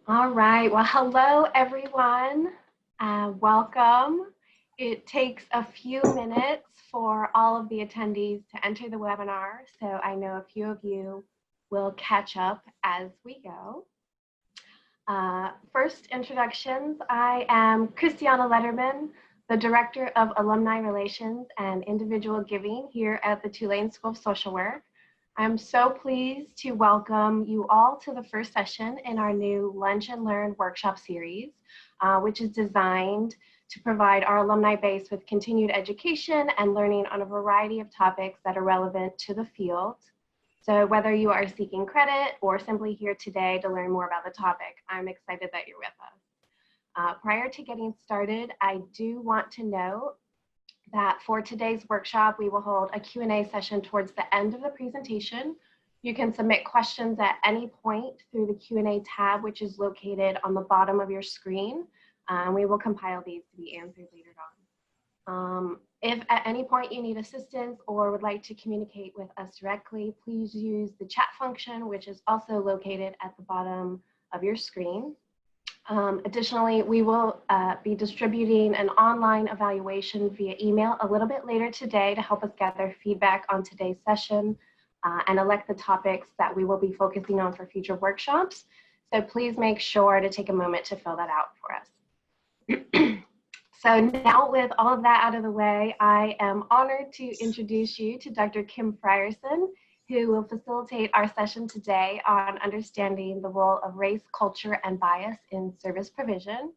All right, well, hello everyone. Welcome. It takes a few minutes for all of the attendees to enter the webinar, so I know a few of you will catch up as we go. First introductions, I am Christiana Letterman, the Director of Alumni Relations and Individual Giving here at the Tulane School of Social Work. I'm so pleased to welcome you all to the first session in our new Lunch and Learn workshop series, which is designed to provide our alumni base with continued education and learning on a variety of topics that are relevant to the field. So whether you are seeking credit or simply here today to learn more about the topic, I'm excited that you're with us. Prior to getting started, I do want to note that for today's workshop, we will hold a Q&A session towards the end of the presentation. You can submit questions at any point through the Q&A tab, which is located on the bottom of your screen. We will compile these to be answered later on. If at any point you need assistance or would like to communicate with us directly, please use the chat function, which is also located at the bottom of your screen. Additionally, we will be distributing an online evaluation via email a little bit later today to help us gather feedback on today's session and elect the topics that we will be focusing on for future workshops. So please make sure to take a moment to fill that out for us. So now with all of that out of the way, I am honored to introduce you to Dr. Kim Frierson, who will facilitate our session today on understanding the role of race, culture, and bias in service provision.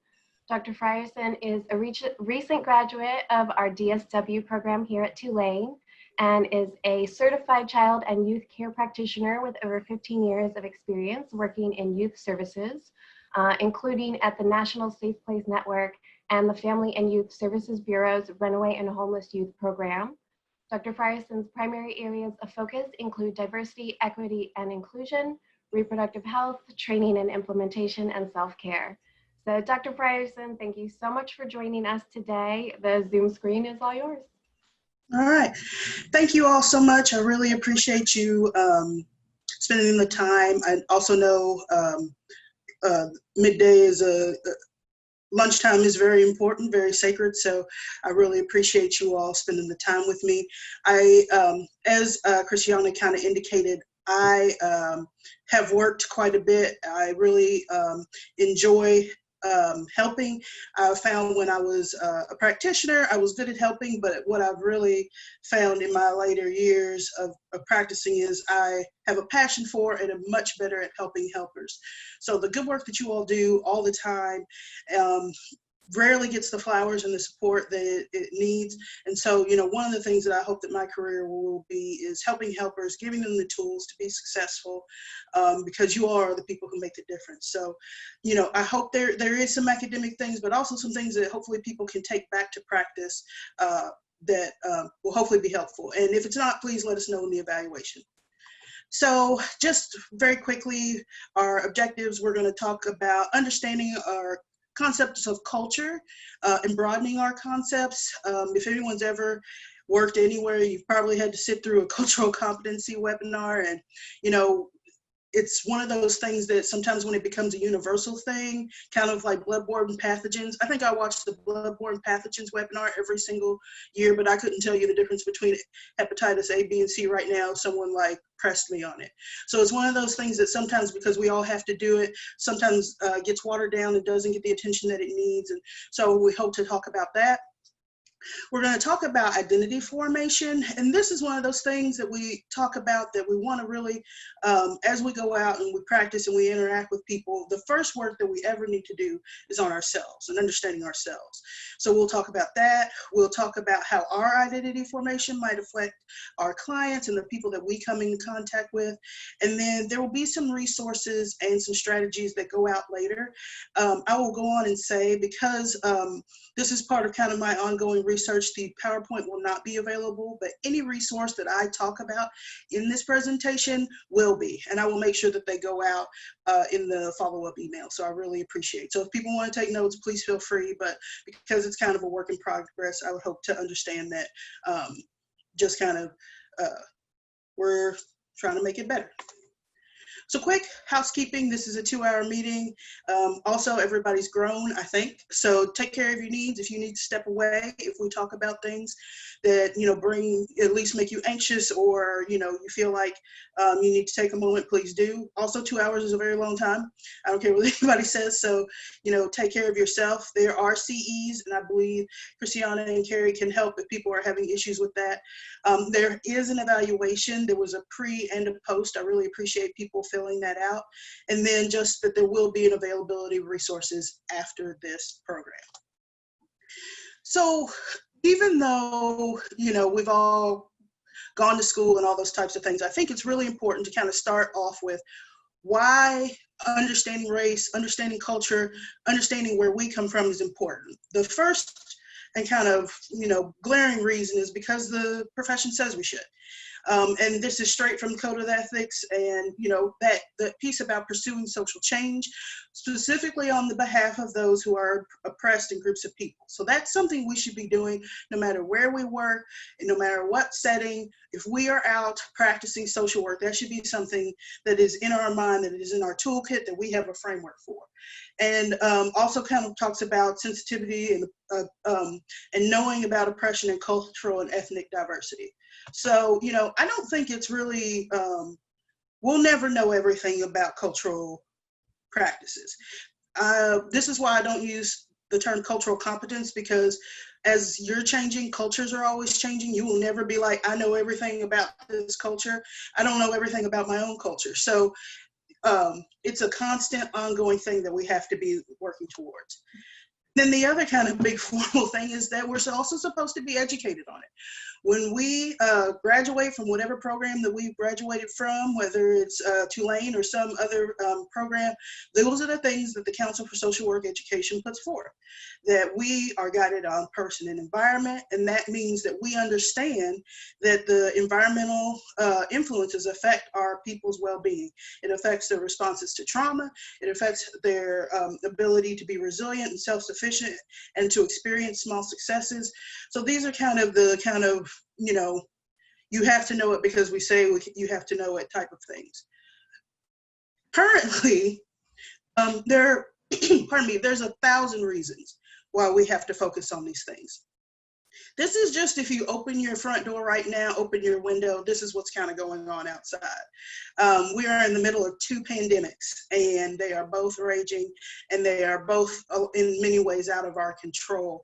Dr. Frierson is a recent graduate of our DSW program here at Tulane and is a certified child and youth care practitioner with over 15 years of experience working in youth services, including at the National Safe Place Network and the Family and Youth Services Bureau's Runaway and Homeless Youth Program. Dr. Frierson's primary areas of focus include diversity, equity, and inclusion, reproductive health, training and implementation, and self-care. So Dr. Frierson, thank you so much for joining us today. The Zoom screen is all yours. All right. Thank you all so much. I really appreciate you spending the time. I also know midday is lunchtime is very important, very sacred, so I really appreciate you all spending the time with me. As Christiana kind of indicated, I have worked quite a bit. I really enjoy helping. I found when I was a practitioner, I was good at helping, but what I've really found in my later years of practicing is I have a passion for and am much better at helping helpers. So the good work that you all do all the time rarely gets the flowers and the support that it needs. And so, you know, one of the things that I hope that my career will be is helping helpers, giving them the tools to be successful, because you all are the people who make the difference. So, you know, I hope there is some academic things, but also some things that hopefully people can take back to practice that will hopefully be helpful. And if it's not, please let us know in the evaluation. So just very quickly, our objectives, we're going to talk about understanding our concepts of culture and broadening our concepts. If anyone's ever worked anywhere, you've probably had to sit through a cultural competency webinar, and you know, it's one of those things that sometimes when it becomes a universal thing, kind of like bloodborne pathogens. I think I watched the bloodborne pathogens webinar every single year, but I couldn't tell you the difference between hepatitis A, B, and C right now. Someone like pressed me on it. So it's one of those things that sometimes, because we all have to do it, sometimes gets watered down and doesn't get the attention that it needs. And so we hope to talk about that. We're going to talk about identity formation, and this is one of those things that we talk about that we want to really, as we go out and we practice and we interact with people, the first work that we ever need to do is on ourselves and understanding ourselves. So we'll talk about that. We'll talk about how our identity formation might affect our clients and the people that we come in contact with, and then there will be some resources and some strategies that go out later. I will go on and say, because this is part of kind of my ongoing research, the PowerPoint will not be available, but any resource that I talk about in this presentation will be, and I will make sure that they go out in the follow-up email. So I really appreciate it. So if people want to take notes, please feel free, but because it's kind of a work in progress, I would hope to understand that just kind of we're trying to make it better. So quick housekeeping, this is a 2-hour meeting. Also, everybody's grown, I think. So take care of your needs. If you need to step away, if we talk about things that, bring, at least make you anxious, or, you feel like you need to take a moment, please do. Also, 2 hours is a very long time. I don't care what anybody says. So, take care of yourself. There are CEs, and I believe Christiana and Carrie can help if people are having issues with that. There is an evaluation. There was a pre and a post. I really appreciate people filling that out. And then just that there will be an availability of resources after this program. So even though, we've all gone to school and all those types of things, I think it's really important to kind of start off with why understanding race, understanding culture, understanding where we come from is important. The first and kind of, glaring reason is because the profession says we should. And this is straight from the Code of Ethics, and that piece about pursuing social change, specifically on the behalf of those who are oppressed in groups of people. So that's something we should be doing no matter where we work and no matter what setting. If we are out practicing social work, that should be something that is in our mind, that is in our toolkit, that we have a framework for. And also kind of talks about sensitivity and knowing about oppression and cultural and ethnic diversity. So, I don't think it's really, we'll never know everything about cultural practices. This is why I don't use the term cultural competence, because as you're changing, cultures are always changing. You will never be like, I know everything about this culture. I don't know everything about my own culture. So it's a constant ongoing thing that we have to be working towards. Then the other kind of big formal thing is that we're also supposed to be educated on it. When we graduate from whatever program that we graduated from, whether it's Tulane or some other program, those are the things that the Council for Social Work Education puts forth, that we are guided on person and environment, and that means that we understand that the environmental influences affect our people's well-being. It affects their responses to trauma, it affects their ability to be resilient and self-sufficient and to experience small successes. So these are kind of you have to know it because we say you have to know it type of things. Currently, there's 1,000 reasons why we have to focus on these things. This is just if you open your front door right now, open your window, this is what's kind of going on outside. We are in the middle of 2 pandemics, and they are both raging, and they are both in many ways out of our control,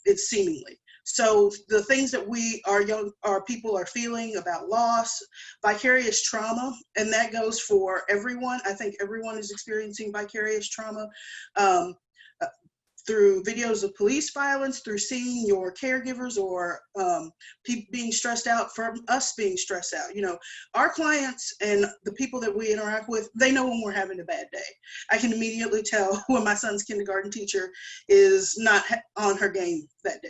it's seemingly. So the things that our people are feeling about loss, vicarious trauma, and that goes for everyone. I think everyone is experiencing vicarious trauma. Through videos of police violence, through seeing your caregivers or people being stressed out, from us being stressed out. Our clients and the people that we interact with, they know when we're having a bad day. I can immediately tell when my son's kindergarten teacher is not on her game that day.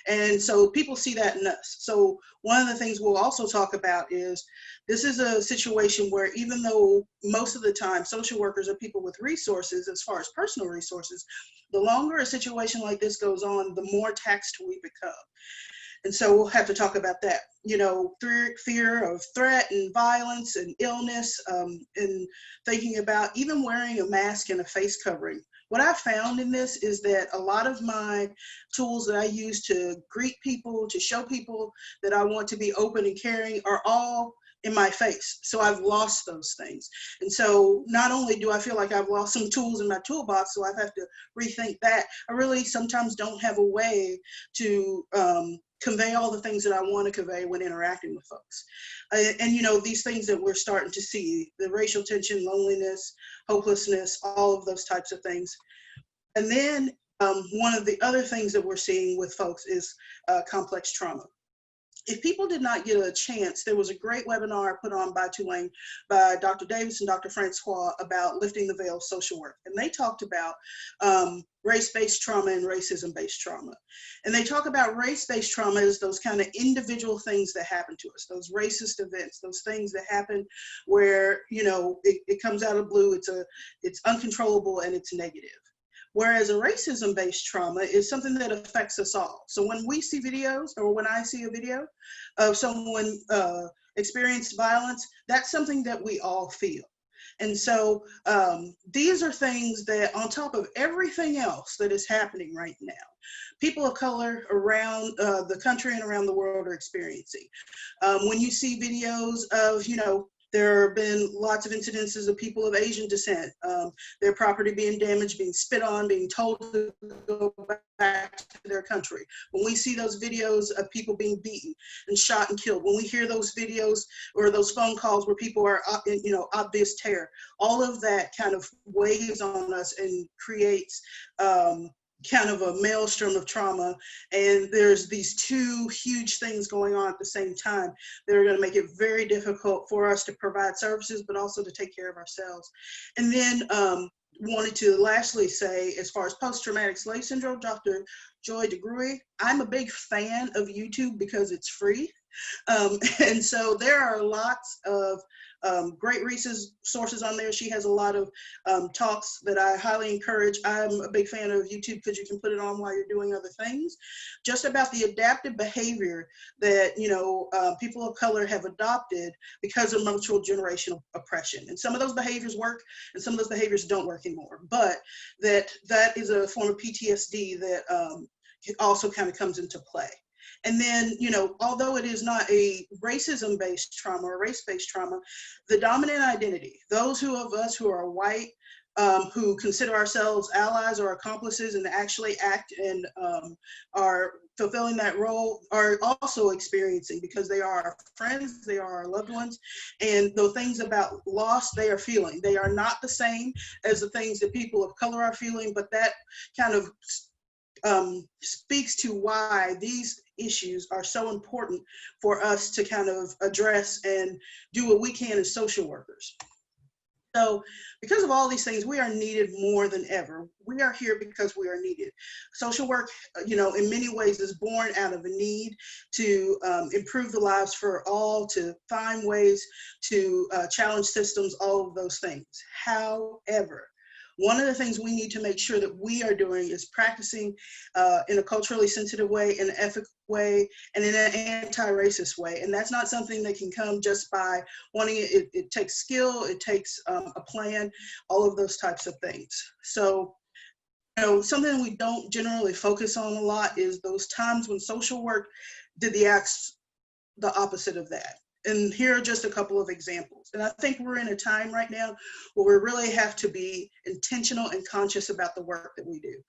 And so people see that in us. So one of the things we'll also talk about is, this is a situation where even though most of the time social workers are people with resources, as far as personal resources, the longer a situation like this goes on, the more taxed we become. And so we'll have to talk about that, fear of threat and violence and illness, and thinking about even wearing a mask and a face covering. What I found in this is that a lot of my tools that I use to greet people, to show people that I want to be open and caring, are all in my face. So I've lost those things. And so not only do I feel like I've lost some tools in my toolbox, so I have to rethink that, I really sometimes don't have a way to convey all the things that I want to convey when interacting with folks. And these things that we're starting to see, the racial tension, loneliness, hopelessness, all of those types of things. And then one of the other things that we're seeing with folks is complex trauma. If people did not get a chance, there was a great webinar put on by Tulane by Dr. Davis and Dr. Francois about lifting the veil of social work. And they talked about race-based trauma and racism-based trauma. And they talk about race-based trauma as those kind of individual things that happen to us, those racist events, those things that happen where, it comes out of blue, it's uncontrollable and it's negative. Whereas a racism-based trauma is something that affects us all. So when we see videos, or when I see a video of someone experienced violence, that's something that we all feel. And so these are things that, on top of everything else that is happening right now, people of color around the country and around the world are experiencing. When you see videos of, there have been lots of incidences of people of Asian descent, their property being damaged, being spit on, being told to go back to their country. When we see those videos of people being beaten and shot and killed, when we hear those videos or those phone calls where people are in, obvious terror, all of that kind of weighs on us and creates kind of a maelstrom of trauma. And there's these two huge things going on at the same time that are going to make it very difficult for us to provide services, but also to take care of ourselves. And then wanted to lastly say, as far as post-traumatic slave syndrome, Dr. Joy DeGruy, I'm a big fan of YouTube because it's free. And so there are lots of great resources on there. She has a lot of talks that I highly encourage. I'm a big fan of YouTube because you can put it on while you're doing other things, just about the adaptive behavior that, people of color have adopted because of multiple generational oppression. And some of those behaviors work and some of those behaviors don't work anymore, but that is a form of PTSD that also kind of comes into play. And then, although it is not a racism-based trauma or race-based trauma, the dominant identity, those of us who are white, who consider ourselves allies or accomplices and actually act and are fulfilling that role, are also experiencing, because they are our friends, they are our loved ones, and the things about loss they are feeling. They are not the same as the things that people of color are feeling, but that kind of speaks to why these issues are so important for us to kind of address and do what we can as social workers. So because of all these things, we are needed more than ever. We are here because we are needed. Social work, in many ways is born out of a need to improve the lives for all, to find ways to challenge systems, all of those things. However, one of the things we need to make sure that we are doing is practicing in a culturally sensitive way, in an ethical way, and in an anti-racist way. And that's not something that can come just by wanting it. It takes skill, it takes a plan, all of those types of things. So, something we don't generally focus on a lot is those times when social work did the opposite of that. And here are just a couple of examples. And I think we're in a time right now where we really have to be intentional and conscious about the work that we do.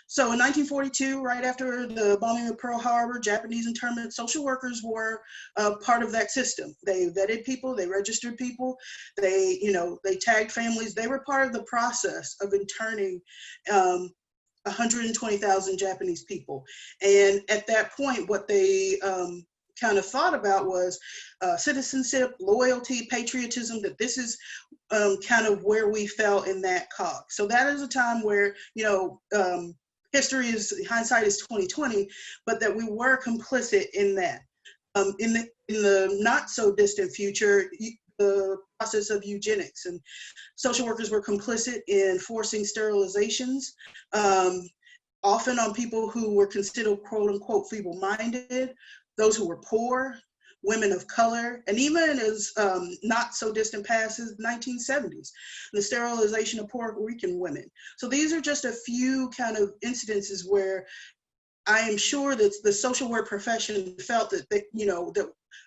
So in 1942, right after the bombing of Pearl Harbor, Japanese internment, social workers were part of that system. They vetted people, they registered people, they tagged families. They were part of the process of interning 120,000 Japanese people. And at that point, what they kind of thought about was citizenship, loyalty, patriotism, that this is kind of where we fell in that cog. So that is a time where, hindsight is 2020, but that we were complicit in that. In the not so distant future, the process of eugenics, and social workers were complicit in forcing sterilizations, often on people who were considered quote unquote feeble-minded, those who were poor, women of color, and even as not so distant past as the 1970s, the sterilization of Puerto Rican women. So these are just a few kind of incidences where I am sure that the social work profession felt that that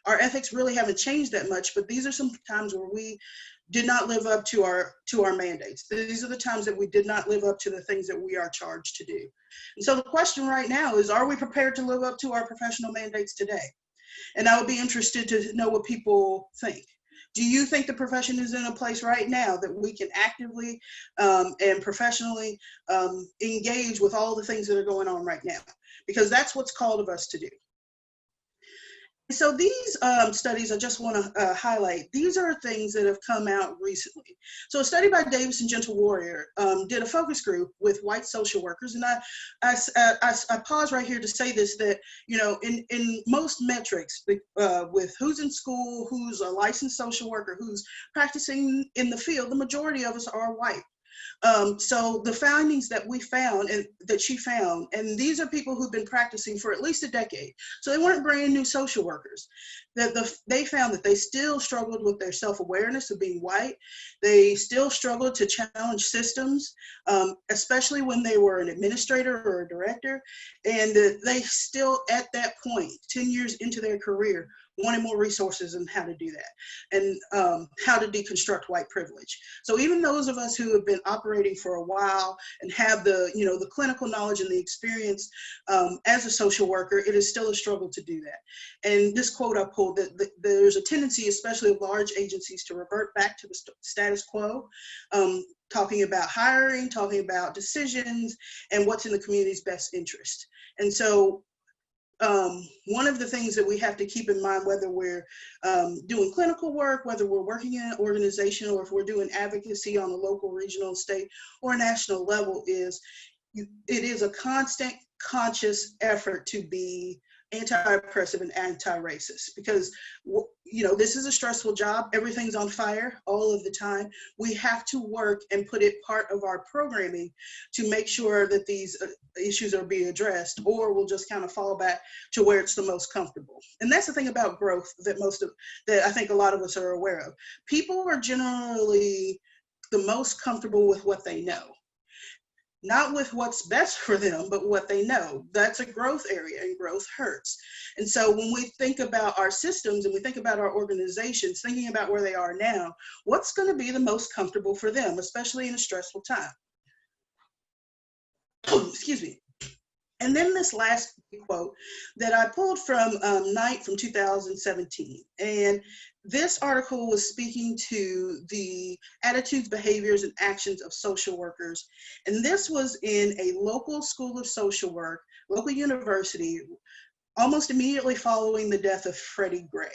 our ethics really haven't changed that much, but these are some times where we did not live up to our mandates. These are the times that we did not live up to the things that we are charged to do. And so the question right now is, are we prepared to live up to our professional mandates today? And I would be interested to know what people think. Do you think the profession is in a place right now that we can actively and professionally engage with all the things that are going on right now? Because that's what's called of us to do. So these studies I just want to highlight, these are things that have come out recently. So a study by Davis and Gentle Warrior did a focus group with white social workers. And I pause right here to say this, that, in most metrics with who's in school, who's a licensed social worker, who's practicing in the field, the majority of us are white. So the findings that we found and that she found, and these are people who've been practicing for at least a decade, so they weren't brand new social workers. that they found that they still struggled with their self-awareness of being white. They still struggled to challenge systems, especially when they were an administrator or a director. And they still, at that point, 10 years into their career, wanted more resources on how to do that and how to deconstruct white privilege. So even those of us who have been operating for a while and have the, you know, the clinical knowledge and the experience as a social worker, it is still a struggle to do that. And this quote I pulled, that there's a tendency, especially of large agencies, to revert back to the status quo, talking about hiring, talking about decisions, and what's in the community's best interest. And so one of the things that we have to keep in mind, whether we're doing clinical work, whether we're working in an organization, or if we're doing advocacy on a local, regional, state, or national level, is it is a constant, conscious effort to be anti-oppressive and anti-racist, because, you know, this is a stressful job. Everything's on fire all of the time. We have to work and put it part of our programming to make sure that these issues are being addressed, or we'll just kind of fall back to where it's the most comfortable. And that's the thing about growth that I think a lot of us are aware of. People are generally the most comfortable with what they know. Not with what's best for them, but what they know. That's a growth area, and growth hurts. And so when we think about our systems and we think about our organizations, thinking about where they are now, what's going to be the most comfortable for them, especially in a stressful time? Excuse me. And then this last quote that I pulled from Knight from 2017. And this article was speaking to the attitudes, behaviors, and actions of social workers. And this was in a local school of social work, local university, almost immediately following the death of Freddie Gray.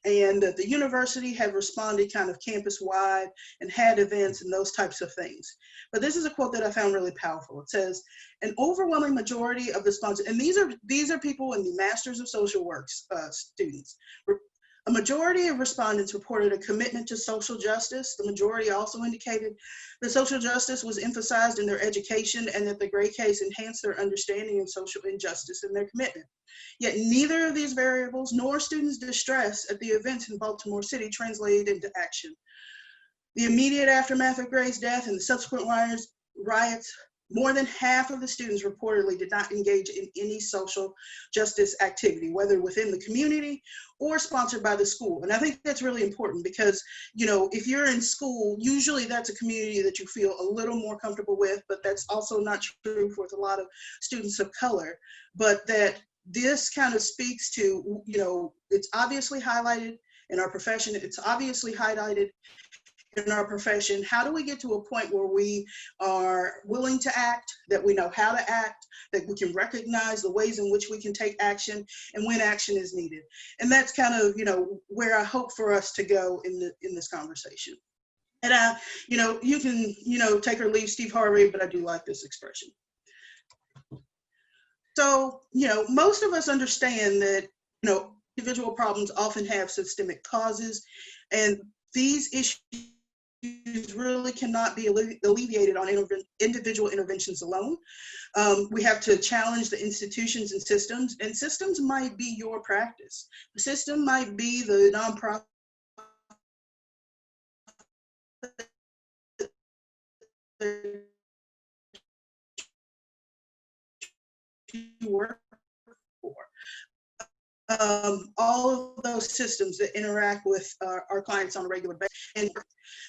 And the university had responded kind of campus-wide and had events and those types of things. But this is a quote that I found really powerful. It says, an overwhelming majority of the sponsors, and these are people in the Masters of Social Work students. A majority of respondents reported a commitment to social justice. The majority also indicated that social justice was emphasized in their education and that the Gray case enhanced their understanding of social injustice and their commitment. Yet neither of these variables nor students' distress at the events in Baltimore City translated into action. The immediate aftermath of Gray's death and the subsequent riots, more than half of the students reportedly did not engage in any social justice activity, whether within the community or sponsored by the school. And I think that's really important because, you know, if you're in school, usually that's a community that you feel a little more comfortable with, but that's also not true with a lot of students of color. But that this kind of speaks to, you know, it's obviously highlighted in our profession, it's obviously highlighted in our profession. How do we get to a point where we are willing to act, that we know how to act, that we can recognize the ways in which we can take action and when action is needed? And that's kind of, you know, where I hope for us to go in this conversation. And you know, you can, you know, take or leave Steve Harvey, but I do like this expression. So, you know, most of us understand that, you know, individual problems often have systemic causes, and these issues really cannot be alleviated on individual interventions alone. We have to challenge the institutions and systems might be your practice. The system might be the nonprofit you work for. All of those systems that interact with our clients on a regular basis, and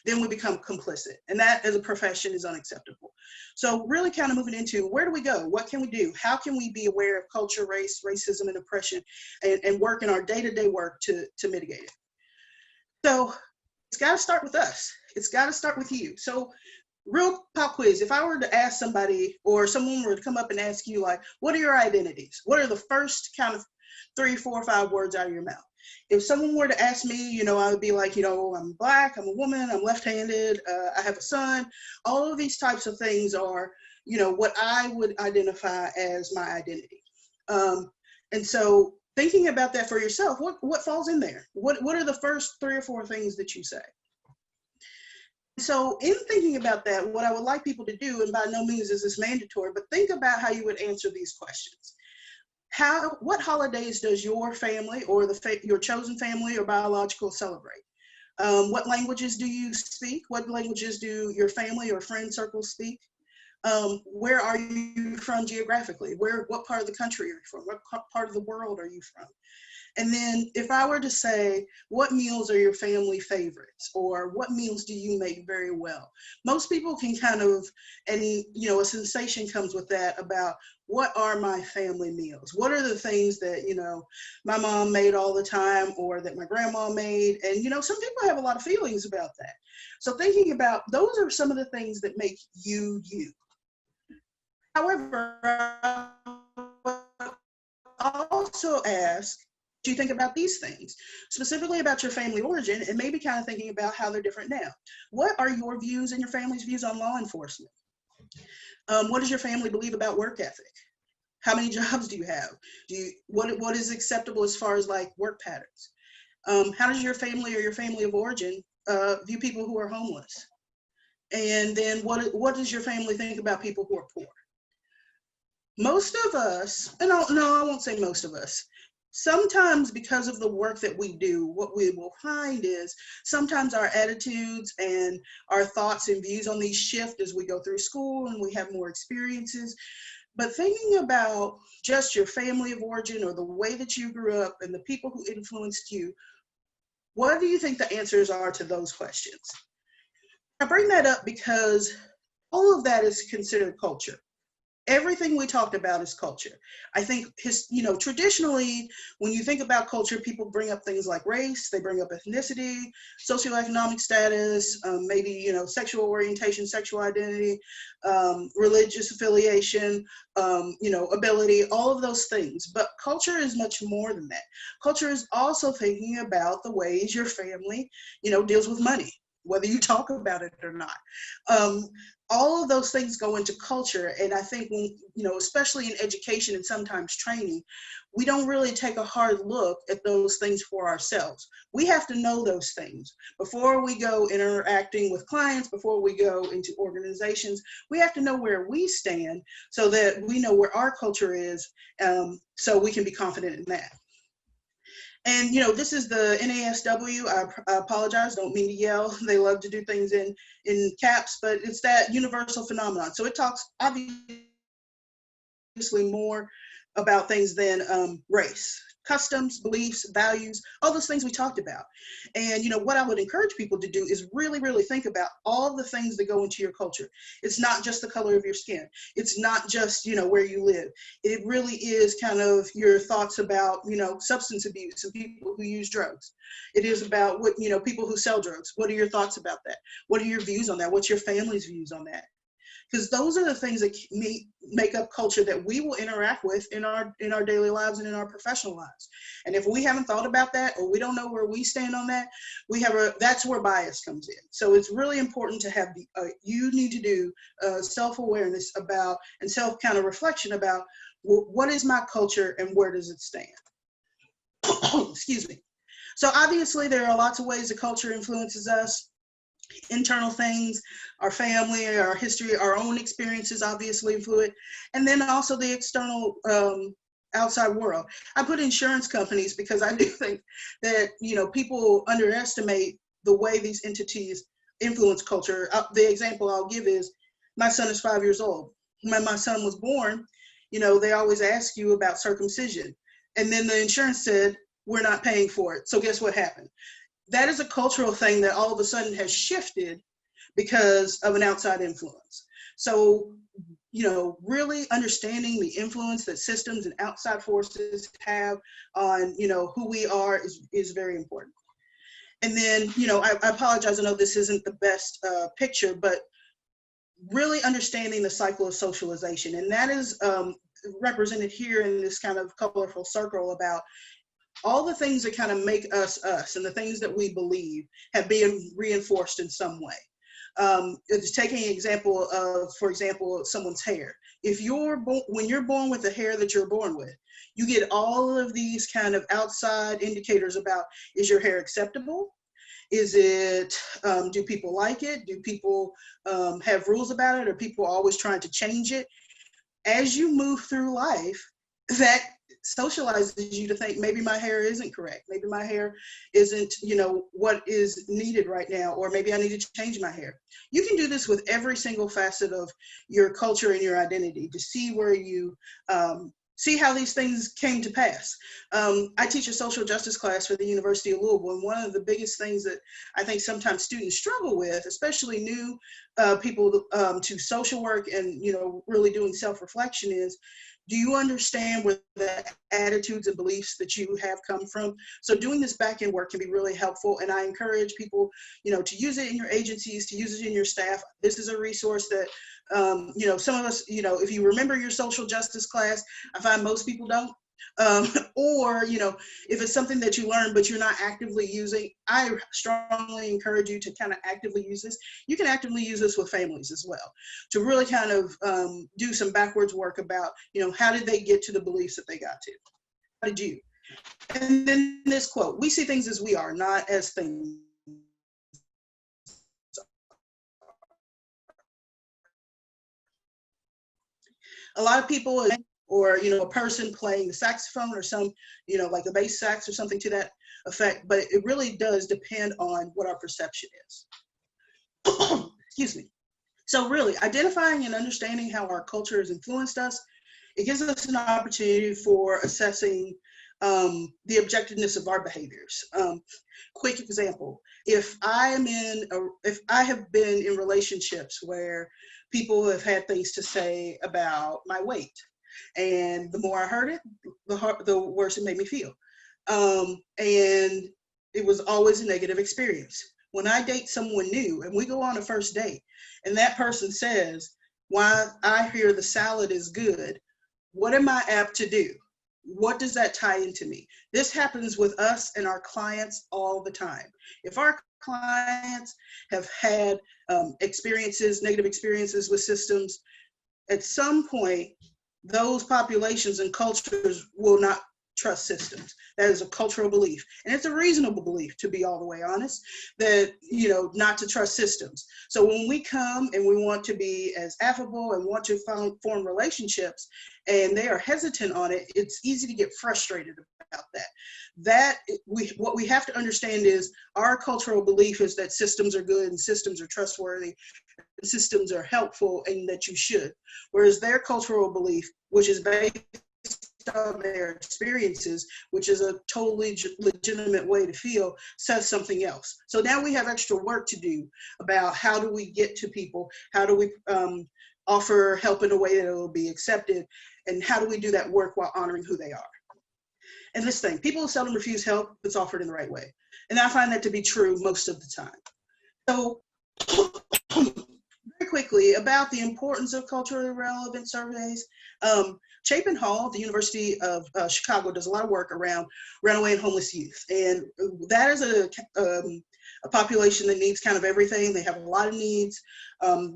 then we become complicit. And that as a profession is unacceptable. So really kind of moving into where do we go? What can we do? How can we be aware of culture, race, racism, and oppression and work in our day-to-day work to mitigate it? So it's got to start with us. It's got to start with you. So real pop quiz, if I were to ask somebody or someone were to come up and ask you, like, what are your identities? What are the first kind of 3, 4, 5 words out of your mouth? If someone were to ask me, you know, I would be like, you know, I'm Black, I'm a woman, I'm left-handed, I have a son. All of these types of things are, you know, what I would identify as my identity. And so thinking about that for yourself, what falls in there? What are the first 3 or 4 things that you say? So in thinking about that, what I would like people to do, and by no means is this mandatory, but think about how you would answer these questions. What holidays does your family or your chosen family or biological celebrate? What languages do you speak? What languages do your family or friend circles speak? Where are you from geographically? What part of the country are you from? What part of the world are you from? And then if I were to say, what meals are your family favorites, or what meals do you make very well? Most people can kind of, and you know, a sensation comes with that about what are my family meals? What are the things that, you know, my mom made all the time or that my grandma made? And, you know, some people have a lot of feelings about that. So thinking about those are some of the things that make you, you. However, I also ask, do you think about these things, specifically about your family origin, and maybe kind of thinking about how they're different now? What are your views and your family's views on law enforcement? What does your family believe about work ethic? How many jobs do you have? What is acceptable as far as like work patterns? How does your family or your family of origin view people who are homeless? And then what does your family think about people who are poor? Most of us, and I won't say most of us, sometimes because of the work that we do, what we will find is sometimes our attitudes and our thoughts and views on these shift as we go through school and we have more experiences. But thinking about just your family of origin or the way that you grew up and the people who influenced you, what do you think the answers are to those questions? I bring that up because all of that is considered culture. Everything we talked about is culture. I think traditionally, when you think about culture, people bring up things like race, they bring up ethnicity, socioeconomic status, maybe, you know, sexual orientation, sexual identity, religious affiliation, you know, ability, all of those things. But culture is much more than that. Culture is also thinking about the ways your family, you know, deals with money, whether you talk about it or not. All of those things go into culture. And I think when, you know, especially in education and sometimes training, we don't really take a hard look at those things for ourselves. We have to know those things before we go interacting with clients, before we go into organizations. We have to know where we stand so that we know where our culture is, so we can be confident in that. And, you know, this is the NASW. I apologize, don't mean to yell. They love to do things in caps, but it's that universal phenomenon. So it talks obviously more about things than race, customs, beliefs, values, all those things we talked about. And, you know, what I would encourage people to do is really, really think about all the things that go into your culture. It's not just the color of your skin. It's not just, you know, where you live. It really is kind of your thoughts about, you know, substance abuse and people who use drugs. It is about what, you know, people who sell drugs. What are your thoughts about that? What are your views on that? What's your family's views on that? Because those are the things that make up culture that we will interact with in our daily lives and in our professional lives. And if we haven't thought about that, or we don't know where we stand on that, that's where bias comes in. So it's really important to have you need to do self-awareness about and self kind of reflection about, well, what is my culture and where does it stand? Excuse me. So obviously there are lots of ways that culture influences us. Internal things, our family, our history, our own experiences obviously influence, and then also the external outside world. I put insurance companies because I do think that, you know, people underestimate the way these entities influence culture. The example I'll give is my son is 5 years old. When my son was born, you know, they always ask you about circumcision, and then the insurance said, we're not paying for it. So guess what happened? That is a cultural thing that all of a sudden has shifted because of an outside influence. So, you know, really understanding the influence that systems and outside forces have on, you know, who we are is very important. And then, you know, I apologize, I know this isn't the best picture, but really understanding the cycle of socialization. And that is represented here in this kind of colorful circle about all the things that kind of make us us and the things that we believe have been reinforced in some way. It's taking an example of, for example, someone's hair. If when you're born with the hair that you're born with, you get all of these kind of outside indicators about, is your hair acceptable? Is it, do people like it? Do people have rules about it? Are people always trying to change it? As you move through life, that socializes you to think maybe my hair isn't correct, maybe my hair isn't, you know, what is needed right now, or maybe I need to change my hair. You can do this with every single facet of your culture and your identity to see where you see how these things came to pass. I teach a social justice class for the University of Louisville, and one of the biggest things that I think sometimes students struggle with, especially new people to social work and, you know, really doing self-reflection is, do you understand where the attitudes and beliefs that you have come from? So doing this back-end work can be really helpful, and I encourage people, you know, to use it in your agencies, to use it in your staff. This is a resource that, you know, some of us, you know, if you remember your social justice class, I find most people don't. Or, you know, if it's something that you learn but you're not actively using, I strongly encourage you to kind of actively use this. You can actively use this with families as well, to really kind of do some backwards work about, you know, how did they get to the beliefs that they got to? How did you? And then this quote, we see things as we are, not as things. A lot of people, or, you know, a person playing the saxophone or some, you know, like a bass sax or something to that effect, but it really does depend on what our perception is. Excuse me. So really, identifying and understanding how our culture has influenced us, it gives us an opportunity for assessing the objectiveness of our behaviors. Quick example, if I have been in relationships where people have had things to say about my weight, and the more I heard it, the worse it made me feel. And it was always a negative experience. When I date someone new and we go on a first date and that person says, "Why I hear the salad is good," what am I apt to do? What does that tie into me? This happens with us and our clients all the time. If our clients have had negative experiences with systems, at some point, those populations and cultures will not trust systems. That is a cultural belief. And it's a reasonable belief, to be all the way honest, that, you know, not to trust systems. So when we come and we want to be as affable and want to form relationships and they are hesitant on it, it's easy to get frustrated about that. What we have to understand is our cultural belief is that systems are good and systems are trustworthy, systems are helpful, and that you should. Whereas their cultural belief, which is based on their experiences, which is a totally legitimate way to feel, says something else. So now we have extra work to do about how do we get to people, how do we offer help in a way that it will be accepted, and how do we do that work while honoring who they are. And this thing, people seldom refuse help if it's offered in the right way. And I find that to be true most of the time. So very quickly about the importance of culturally relevant surveys. Chapin Hall, the University of Chicago, does a lot of work around runaway and homeless youth. And that is a population that needs kind of everything. They have a lot of needs.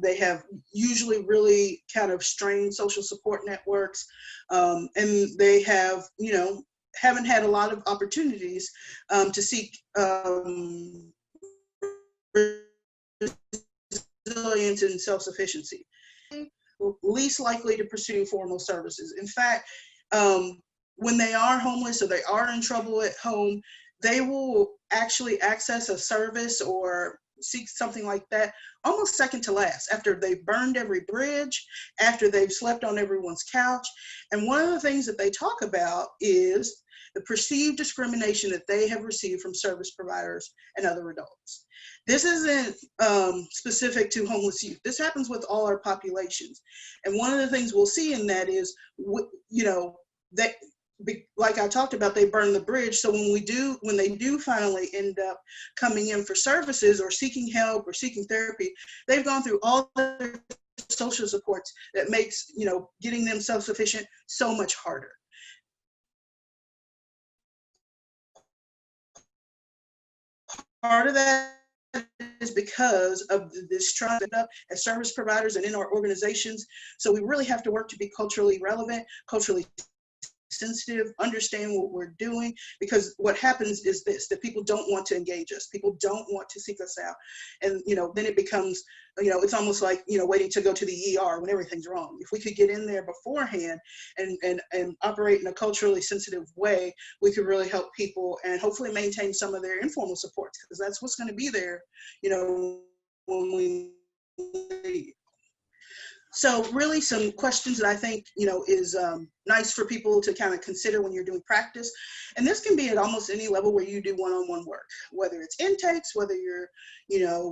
They have usually really kind of strained social support networks. And they have, you know, haven't had a lot of opportunities to seek resilience and self-sufficiency. Least likely to pursue formal services. In fact, when they are homeless or they are in trouble at home, they will actually access a service or seek something like that almost second to last, after they've burned every bridge, after they've slept on everyone's couch. And one of the things that they talk about is the perceived discrimination that they have received from service providers and other adults. This isn't specific to homeless youth. This happens with all our populations. And one of the things we'll see in that is, you know, that, like I talked about, they burn the bridge. So when they do finally end up coming in for services or seeking help or seeking therapy, they've gone through all the social supports that makes, you know, getting them self-sufficient so much harder. Part of that is because of this trust as service providers and in our organizations. So we really have to work to be culturally relevant, culturally sensitive, understand what we're doing, because what happens is this, that people don't want to engage us. People don't want to seek us out. And, then it becomes, it's almost like, waiting to go to the ER when everything's wrong. If we could get in there beforehand and operate in a culturally sensitive way, we could really help people and hopefully maintain some of their informal supports, because that's what's going to be there, when we leave. So really some questions that I think, is nice for people to kind of consider when you're doing practice. And this can be at almost any level where you do one-on-one work, whether it's intakes, whether you're,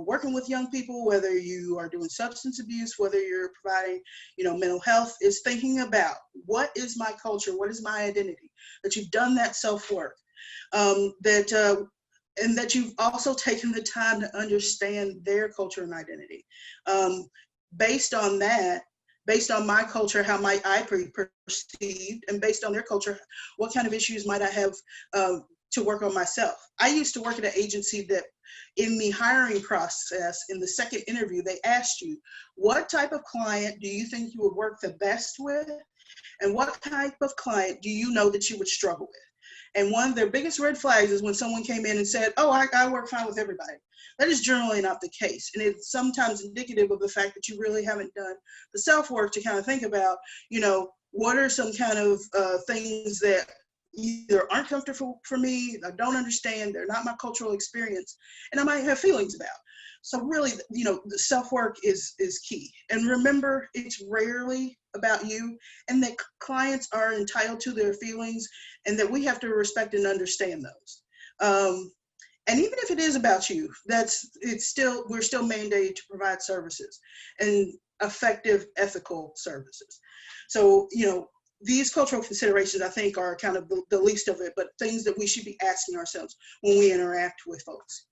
working with young people, whether you are doing substance abuse, whether you're providing, mental health, is thinking about what is my culture, what is my identity, that you've done that self-work, and that you've also taken the time to understand their culture and identity. Based on that, based on my culture, how might I perceived, and based on their culture, what kind of issues might I have to work on myself? I used to work at an agency that in the hiring process, in the second interview, they asked you, what type of client do you think you would work the best with? And what type of client do you know that you would struggle with? And one of their biggest red flags is when someone came in and said, oh, I work fine with everybody. That is generally not the case. And it's sometimes indicative of the fact that you really haven't done the self-work to kind of think about, what are some kind of things that either aren't comfortable for me, I don't understand, they're not my cultural experience, and I might have feelings about. So really, the self-work is key. And remember, it's rarely about you, and that clients are entitled to their feelings, and that we have to respect and understand those. And even if it is about you, we're still mandated to provide services and effective ethical services. So, these cultural considerations, I think, are kind of the least of it, but things that we should be asking ourselves when we interact with folks.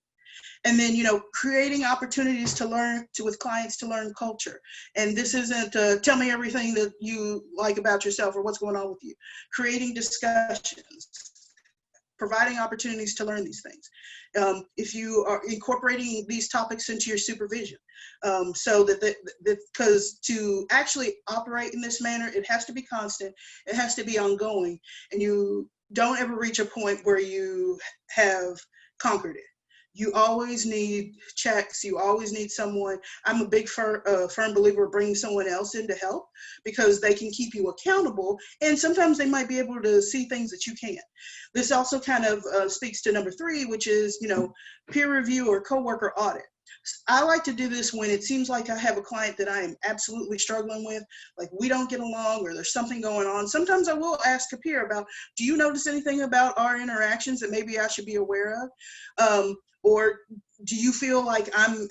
And then, creating opportunities to learn, with clients to learn culture. And this isn't tell me everything that you like about yourself or what's going on with you. Creating discussions, providing opportunities to learn these things. If you are incorporating these topics into your supervision, so that because to actually operate in this manner, it has to be constant, it has to be ongoing, and you don't ever reach a point where you have conquered it. You always need checks. You always need someone. I'm a big firm believer of bringing someone else in to help, because they can keep you accountable, and sometimes they might be able to see things that you can't. This also kind of speaks to number 3, which is, peer review or coworker audit. I like to do this when it seems like I have a client that I am absolutely struggling with, like we don't get along or there's something going on. Sometimes I will ask a peer about, do you notice anything about our interactions that maybe I should be aware of? Or do you feel like I'm,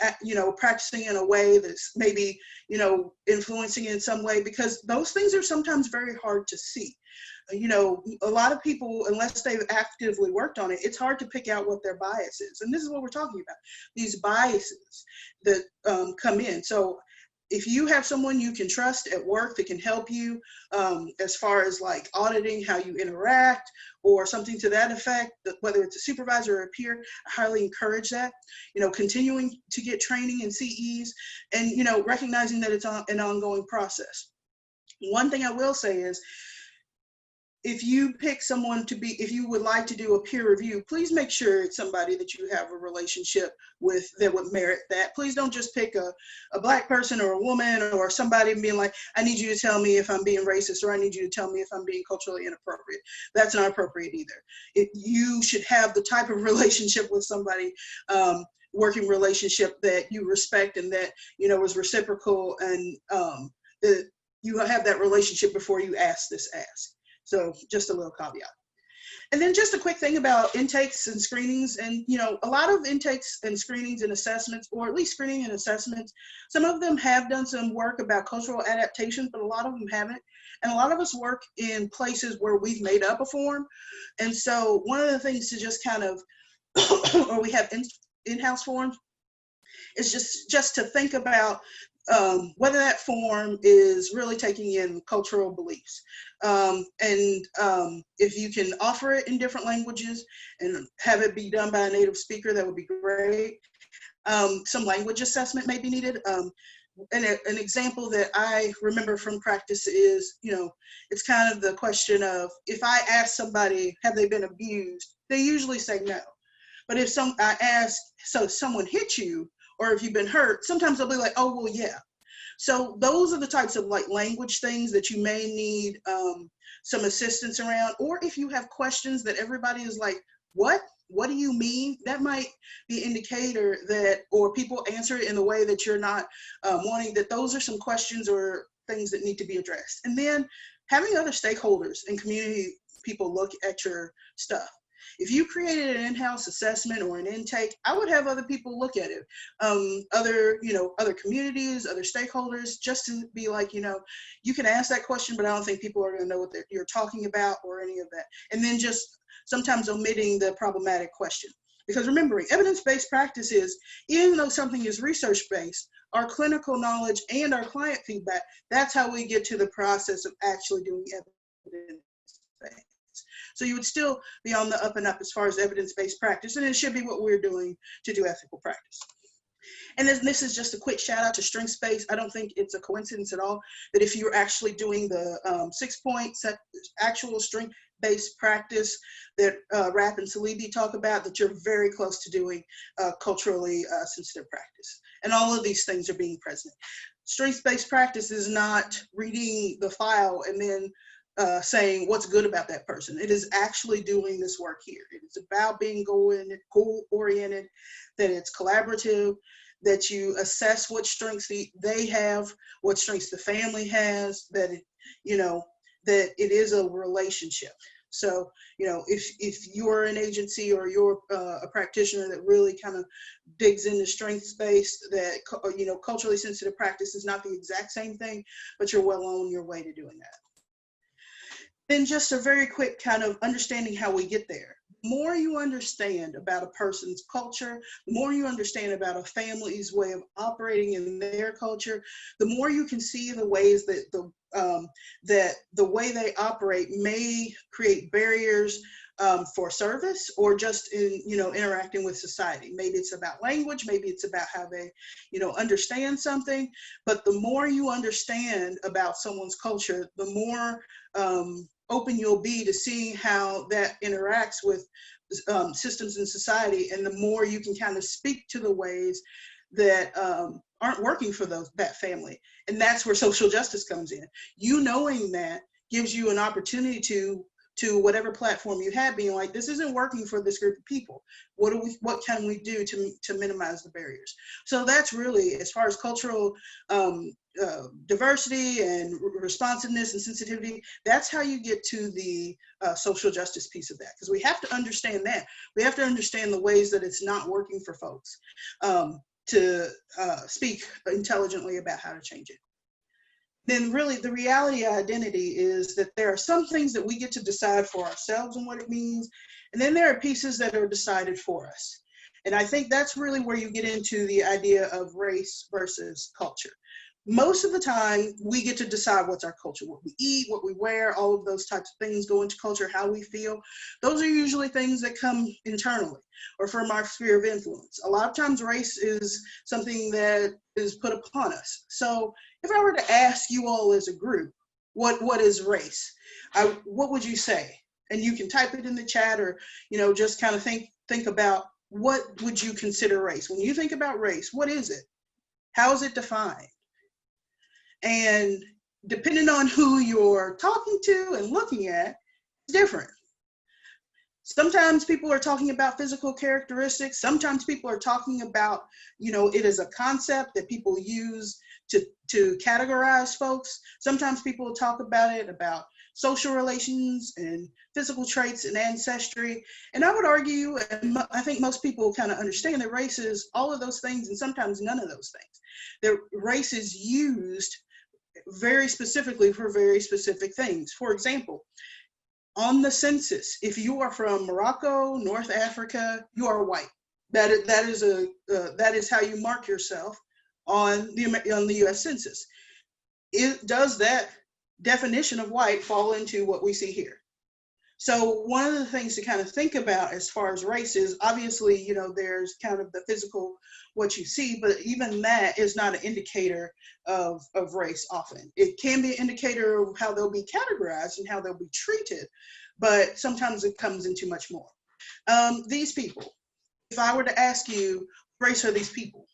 practicing in a way that's maybe, influencing in some way? Because those things are sometimes very hard to see. A lot of people, unless they've actively worked on it, it's hard to pick out what their bias is. And this is what we're talking about, these biases that come in. So if you have someone you can trust at work that can help you as far as like auditing how you interact or something to that effect, whether it's a supervisor or a peer, I highly encourage that. Continuing to get training in CEs and, recognizing that it's an ongoing process. One thing I will say is, if you pick someone if you would like to do a peer review, please make sure it's somebody that you have a relationship with that would merit that. Please don't just pick a Black person or a woman or somebody and being like, I need you to tell me if I'm being racist, or I need you to tell me if I'm being culturally inappropriate. That's not appropriate either. You should have the type of relationship with somebody, working relationship that you respect and that, is reciprocal, and that you have that relationship before you ask this ask. So just a little caveat. And then just a quick thing about intakes and screenings. And, a lot of intakes and screenings and assessments, or at least screening and assessments, some of them have done some work about cultural adaptation, but a lot of them haven't. And a lot of us work in places where we've made up a form. And so one of the things to just kind of, or we have in-house forms, is just to think about whether that form is really taking in cultural beliefs. And if you can offer it in different languages and have it be done by a native speaker, that would be great. Some language assessment may be needed. an example that I remember from practice is, it's kind of the question of, if I ask somebody, have they been abused? They usually say no. But if I ask, so someone hit you, or if you've been hurt, sometimes they'll be like, oh, well, yeah. So those are the types of like language things that you may need some assistance around. Or if you have questions that everybody is like, what do you mean? That might be an indicator that, or people answer it in the way that you're not wanting, that those are some questions or things that need to be addressed. And then having other stakeholders and community people look at your stuff. If you created an in-house assessment or an intake, I would have other people look at it. Other communities, other stakeholders, just to be like, you can ask that question, but I don't think people are going to know what you're talking about or any of that. And then just sometimes omitting the problematic question. Because remembering, evidence-based practice is, even though something is research-based, our clinical knowledge and our client feedback, that's how we get to the process of actually doing evidence-based. So you would still be on the up and up as far as evidence-based practice, and it should be what we're doing to do ethical practice. And then this is just a quick shout out to strengths-based. I don't think it's a coincidence at all that if you're actually doing the 6-point actual strength-based practice that Rapp and Salibi talk about, that you're very close to doing culturally sensitive practice. And all of these things are being present. Strengths-based practice is not reading the file and then saying what's good about that person. It is actually doing this work here. It is about being goal-oriented, that it's collaborative, that you assess what strengths they have, what strengths the family has, that that it is a relationship. So, if you're an agency or you're a practitioner that really kind of digs into strengths-based, that, culturally sensitive practice is not the exact same thing, but you're well on your way to doing that. Then just a very quick kind of understanding how we get there. The more you understand about a person's culture, the more you understand about a family's way of operating in their culture, the more you can see the ways that the way they operate may create barriers for service, or just in interacting with society. Maybe it's about language, maybe it's about how they understand something. But the more you understand about someone's culture, the more open you'll be to seeing how that interacts with systems in society, and the more you can kind of speak to the ways that aren't working for that family. And that's where social justice comes in. Knowing that gives you an opportunity to whatever platform you have, being like, this isn't working for this group of people. What can we do to minimize the barriers? So that's really, as far as cultural diversity and responsiveness and sensitivity, that's how you get to the social justice piece of that. Because we have to understand that. We have to understand the ways that it's not working for folks to speak intelligently about how to change it. Then really the reality of identity is that there are some things that we get to decide for ourselves and what it means. And then there are pieces that are decided for us. And I think that's really where you get into the idea of race versus culture. Most of the time, we get to decide what's our culture, what we eat, what we wear, all of those types of things go into culture, how we feel. Those are usually things that come internally or from our sphere of influence. A lot of times race is something that is put upon us. So if I were to ask you all as a group, what is race? What would you say? And you can type it in the chat, or just kind of think about, what would you consider race? When you think about race, what is it? How is it defined? And depending on who you're talking to and looking at, it's different. Sometimes people are talking about physical characteristics. Sometimes people are talking about, it is a concept that people use to categorize folks. Sometimes people talk about it about social relations and physical traits and ancestry. And I would argue, and I think most people kind of understand, that race is all of those things and sometimes none of those things. That race is used very specifically for very specific things. For example, on the census, if you are from Morocco, North Africa, you are white. That is how you mark yourself on the U.S. Census. Does that definition of white fall into what we see here? So one of the things to kind of think about as far as race is, obviously, you know, there's kind of the physical, what you see, but even that is not an indicator of race often. It can be an indicator of how they'll be categorized and how they'll be treated, but sometimes it comes into much more. These people, if I were to ask you, what race are these people?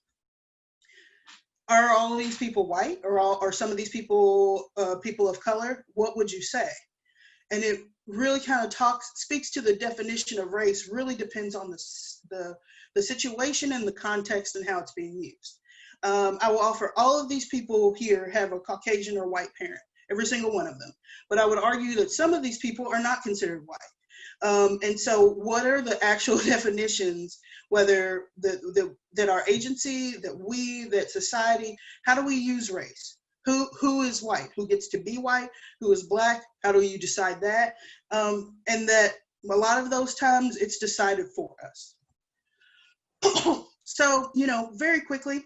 Are all of these people white, or are some of these people people of color? What would you say? And it really kind of speaks to the definition of race. Really depends on the situation and the context and how it's being used. I will offer all of these people here have a Caucasian or white parent, every single one of them. But I would argue that some of these people are not considered white. And so what are the actual definitions, whether that our agency, that society, how do we use race? Who is white? Who gets to be white? Who is black? How do you decide that? And that a lot of those times it's decided for us. So, you know, very quickly,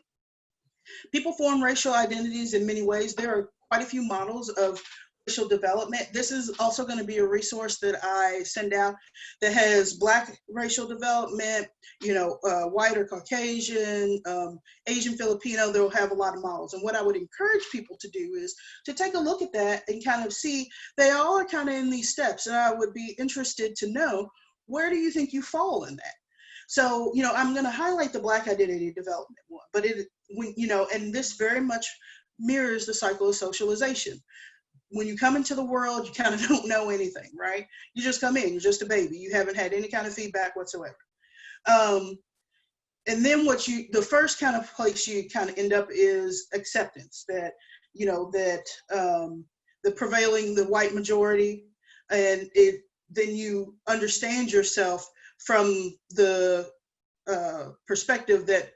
people form racial identities in many ways. There are quite a few models of racial development. This is also going to be a resource that I send out that has Black racial development, you know, white or Caucasian, Asian, Filipino. They'll have a lot of models. And what I would encourage people to do is to take a look at that and kind of see, they all are kind of in these steps. And I would be interested to know, where do you think you fall in that? So, you know, I'm going to highlight the Black identity development one, but you know, and this very much mirrors the cycle of socialization. When you come into the world, you kind of don't know anything, right? You just come in, you're just a baby. You haven't had any kind of feedback whatsoever. And then the first kind of place you kind of end up is acceptance, that, you know, that the prevailing, the white majority, and then you understand yourself from the perspective that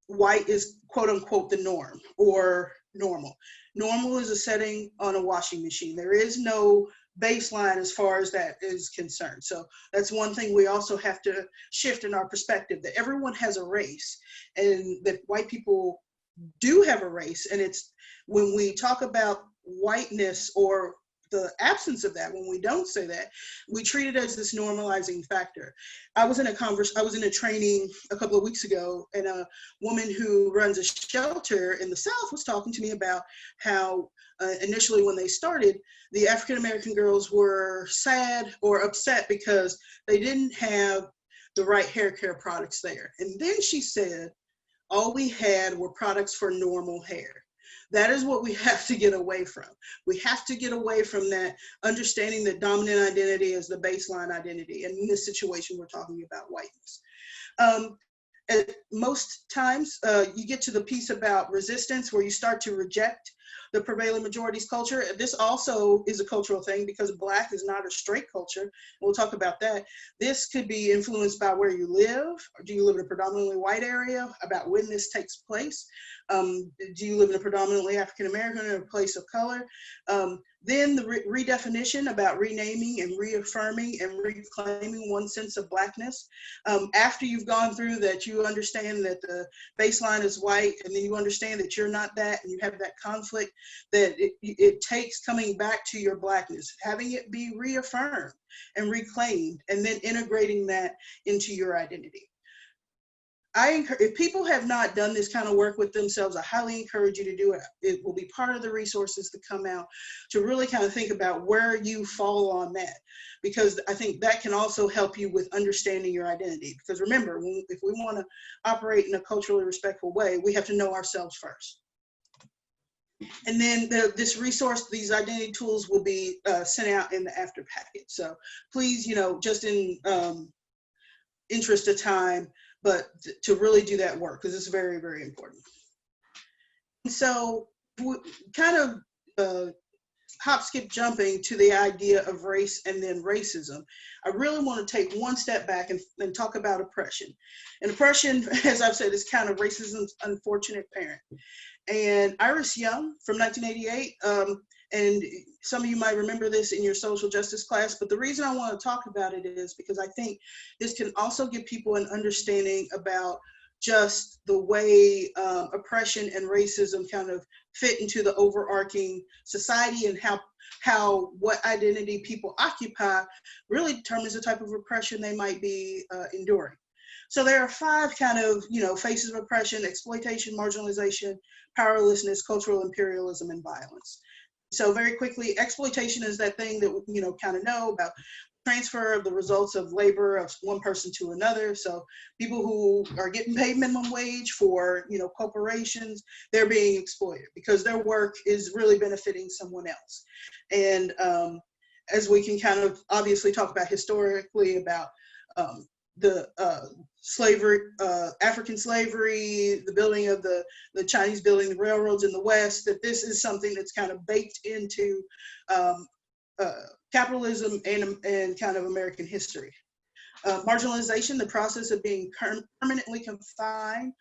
white is quote unquote the norm or normal. Normal is a setting on a washing machine. There is no baseline as far as that is concerned. So that's one thing we also have to shift in our perspective, that everyone has a race, and that white people do have a race. And it's when we talk about whiteness or the absence of that, when we don't say that, we treat it as this normalizing factor. I was in a training a couple of weeks ago, and a woman who runs a shelter in the South was talking to me about how initially when they started, the African-American girls were sad or upset because they didn't have the right hair care products there. And then she said, all we had were products for normal hair. That is what we have to get away from. We have to get away from that understanding that dominant identity is the baseline identity. And in this situation, we're talking about whiteness. At most times, you get to the piece about resistance where you start to reject the prevailing majority's culture. This also is a cultural thing because Black is not a straight culture. We'll talk about that. This could be influenced by where you live. Or do you live in a predominantly white area? About when this takes place. Do you live in a predominantly African-American or a place of color? Then the redefinition about renaming and reaffirming and reclaiming one sense of Blackness. After you've gone through that, you understand that the baseline is white, and then you understand that you're not that, and you have that conflict, that it takes coming back to your Blackness, having it be reaffirmed and reclaimed, and then integrating that into your identity. If people have not done this kind of work with themselves, I highly encourage you to do it. It will be part of the resources that come out to really kind of think about where you fall on that, because I think that can also help you with understanding your identity. Because remember, if we want to operate in a culturally respectful way, we have to know ourselves first. And then this resource, these identity tools will be sent out in the after packet. So please, you know, just in interest of time, but to really do that work, because it's very, very important. And so kind of hop, skip, jumping to the idea of race and then racism, I really want to take one step back and talk about oppression. And oppression, as I've said, is kind of racism's unfortunate parent. And Iris Young from 1988, and some of you might remember this in your social justice class, but the reason I want to talk about it is because I think this can also give people an understanding about just the way oppression and racism kind of fit into the overarching society, and how what identity people occupy really determines the type of oppression they might be enduring. So there are 5 kind of, faces of oppression: exploitation, marginalization, powerlessness, cultural imperialism, and violence. So very quickly, exploitation is that thing that, kind of know about transfer of the results of labor of one person to another. So people who are getting paid minimum wage for, corporations, they're being exploited because their work is really benefiting someone else. And as we can kind of obviously talk about historically about the slavery, African slavery, the building of the Chinese building the railroads in the West, that this is something that's kind of baked into capitalism and kind of American history. Marginalization, the process of being permanently confined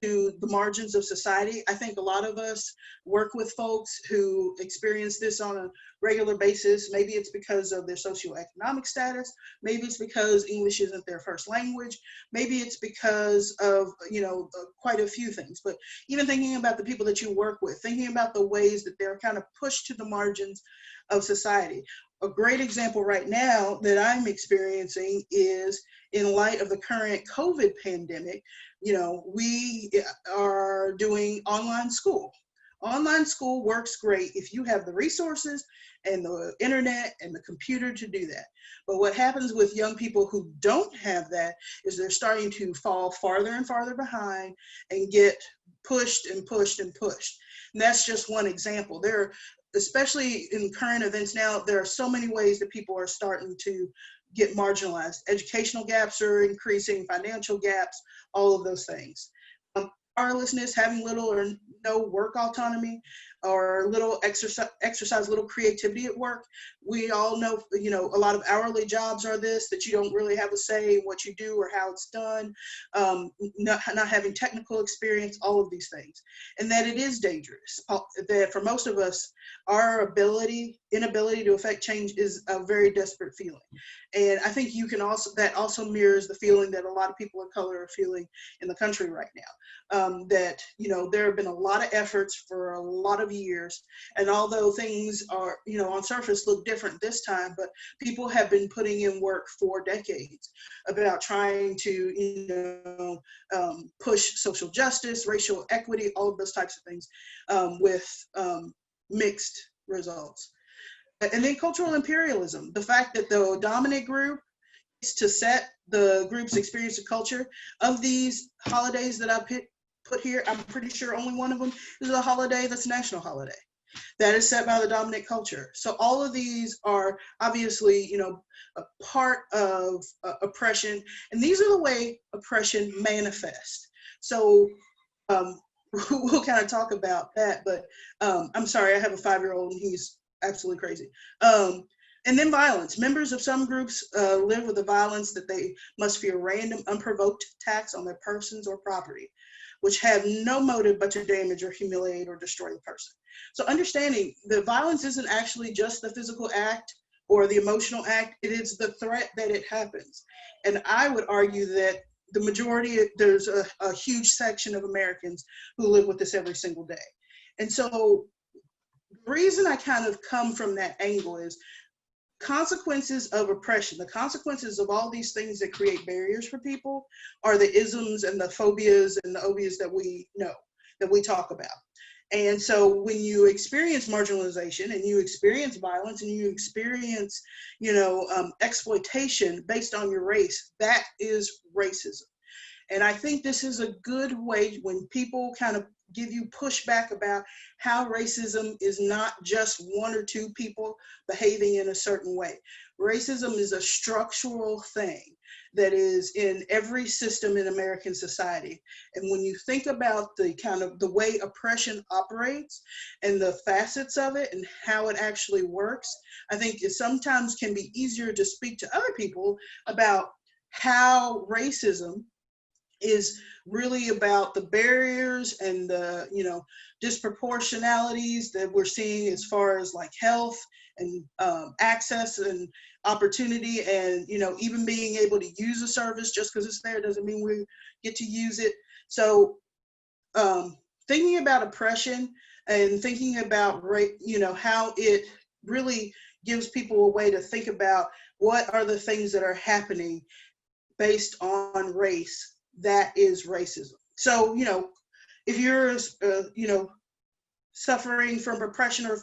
to the margins of society. I think a lot of us work with folks who experience this on a regular basis. Maybe it's because of their socioeconomic status. Maybe it's because English isn't their first language. Maybe it's because of, quite a few things. But even thinking about the people that you work with, thinking about the ways that they're kind of pushed to the margins of society. A great example right now that I'm experiencing is in light of the current COVID pandemic. We are doing online school. Online school works great if you have the resources and the internet and the computer to do that. But what happens with young people who don't have that is they're starting to fall farther and farther behind and get pushed and pushed and pushed. And that's just one example. Especially in current events now, there are so many ways that people are starting to get marginalized. Educational gaps are increasing, financial gaps, all of those things. Powerlessness, having little or no work autonomy, or little exercise little creativity at work. We all know, a lot of hourly jobs are this, that you don't really have a say in what you do or how it's done, not having technical experience, all of these things. And that it is dangerous, that for most of us, our inability to affect change is a very desperate feeling. And I think that also mirrors the feeling that a lot of people of color are feeling in the country right now. That, there have been a lot of efforts for a lot of years. And although things are, on surface look different this time, but people have been putting in work for decades about trying to, push social justice, racial equity, all of those types of things with mixed results. And then cultural imperialism, the fact that the dominant group is to set the group's experience of culture. Of these holidays that I put here, I'm pretty sure only one of them is a holiday that's a national holiday that is set by the dominant culture. So all of these are obviously, a part of oppression, and these are the way oppression manifests. So we'll kind of talk about that, but I'm sorry, I have a 5-year-old and he's absolutely crazy. And then violence. Members of some groups live with the violence that they must fear random, unprovoked attacks on their persons or property, which have no motive but to damage or humiliate or destroy the person. So understanding that violence isn't actually just the physical act or the emotional act, it is the threat that it happens. And I would argue that the majority, there's a huge section of Americans who live with this every single day. And so the reason I kind of come from that angle is consequences of oppression, the consequences of all these things that create barriers for people are the isms and the phobias and the obias that we know, that we talk about. And so when you experience marginalization and you experience violence and you experience, exploitation based on your race, that is racism. And I think this is a good way when people kind of give you pushback about how racism is not just one or two people behaving in a certain way. Racism is a structural thing that is in every system in American society. And when you think about the kind of the way oppression operates and the facets of it and how it actually works, I think it sometimes can be easier to speak to other people about how racism is really about the barriers and the, disproportionalities that we're seeing as far as like health and access and opportunity, and, even being able to use a service. Just because it's there doesn't mean we get to use it. So thinking about oppression and thinking about, how it really gives people a way to think about what are the things that are happening based on race, that is racism. So, if you're, suffering from oppression or,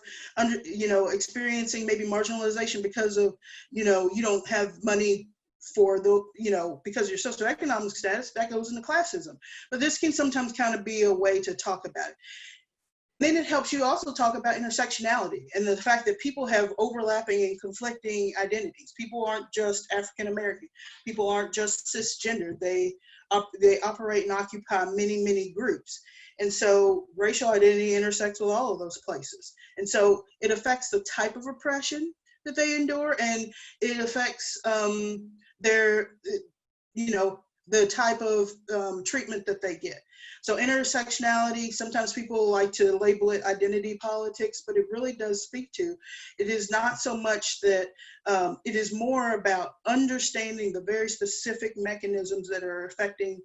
experiencing maybe marginalization because of, you don't have money for the, because of your socioeconomic status, that goes into classism. But this can sometimes kind of be a way to talk about it. Then it helps you also talk about intersectionality and the fact that people have overlapping and conflicting identities. People aren't just African American. People aren't just cisgender. They operate and occupy many, many groups. And so racial identity intersects with all of those places. And so it affects the type of oppression that they endure, and it affects their, the type of treatment that they get. So intersectionality, sometimes people like to label it identity politics, but it really does speak to, it is not so much that, it is more about understanding the very specific mechanisms that are affecting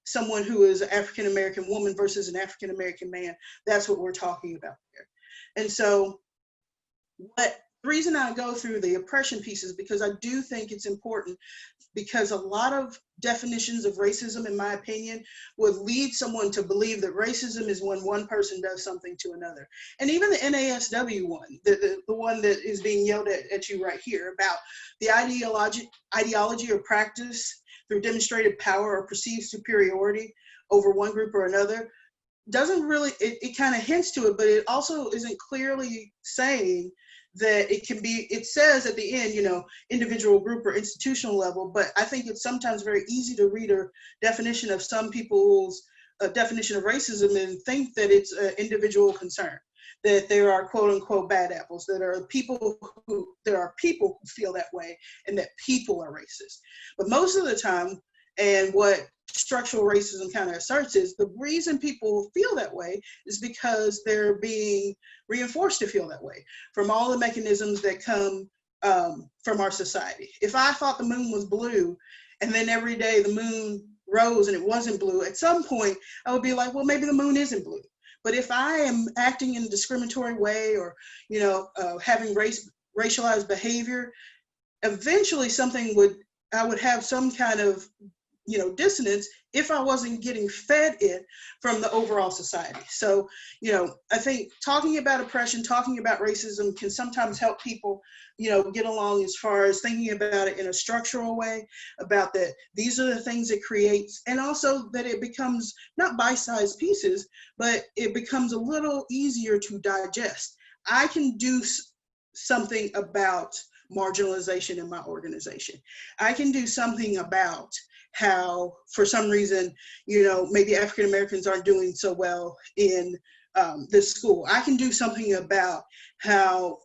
someone who is an African-American woman versus an African-American man. That's what we're talking about here. And so the reason I go through the oppression piece is because I do think it's important, because a lot of definitions of racism, in my opinion, would lead someone to believe that racism is when one person does something to another. And even the NASW one, the one that is being yelled at you right here about the ideology or practice through demonstrated power or perceived superiority over one group or another, doesn't really, it kind of hints to it, but it also isn't clearly saying that it can be, it says at the end, individual, group, or institutional level, but I think it's sometimes very easy to read a definition of some people's definition of racism and think that it's an individual concern, that there are quote unquote bad apples, that there are people who feel that way and that people are racist. But most of the time, and what structural racism kind of asserts is the reason people feel that way is because they're being reinforced to feel that way from all the mechanisms that come from our society. If I thought the moon was blue and then every day the moon rose and it wasn't blue, at some point I would be like, well, maybe the moon isn't blue. But if I am acting in a discriminatory way or, having racialized behavior, eventually I would have some kind of dissonance if I wasn't getting fed it from the overall society. So, I think talking about oppression, talking about racism can sometimes help people, get along as far as thinking about it in a structural way, about that these are the things it creates, and also that it becomes not bite-sized pieces, but it becomes a little easier to digest. I can do something about marginalization in my organization. I can do something about how, for some reason, maybe African Americans aren't doing so well in this school. I can do something about how,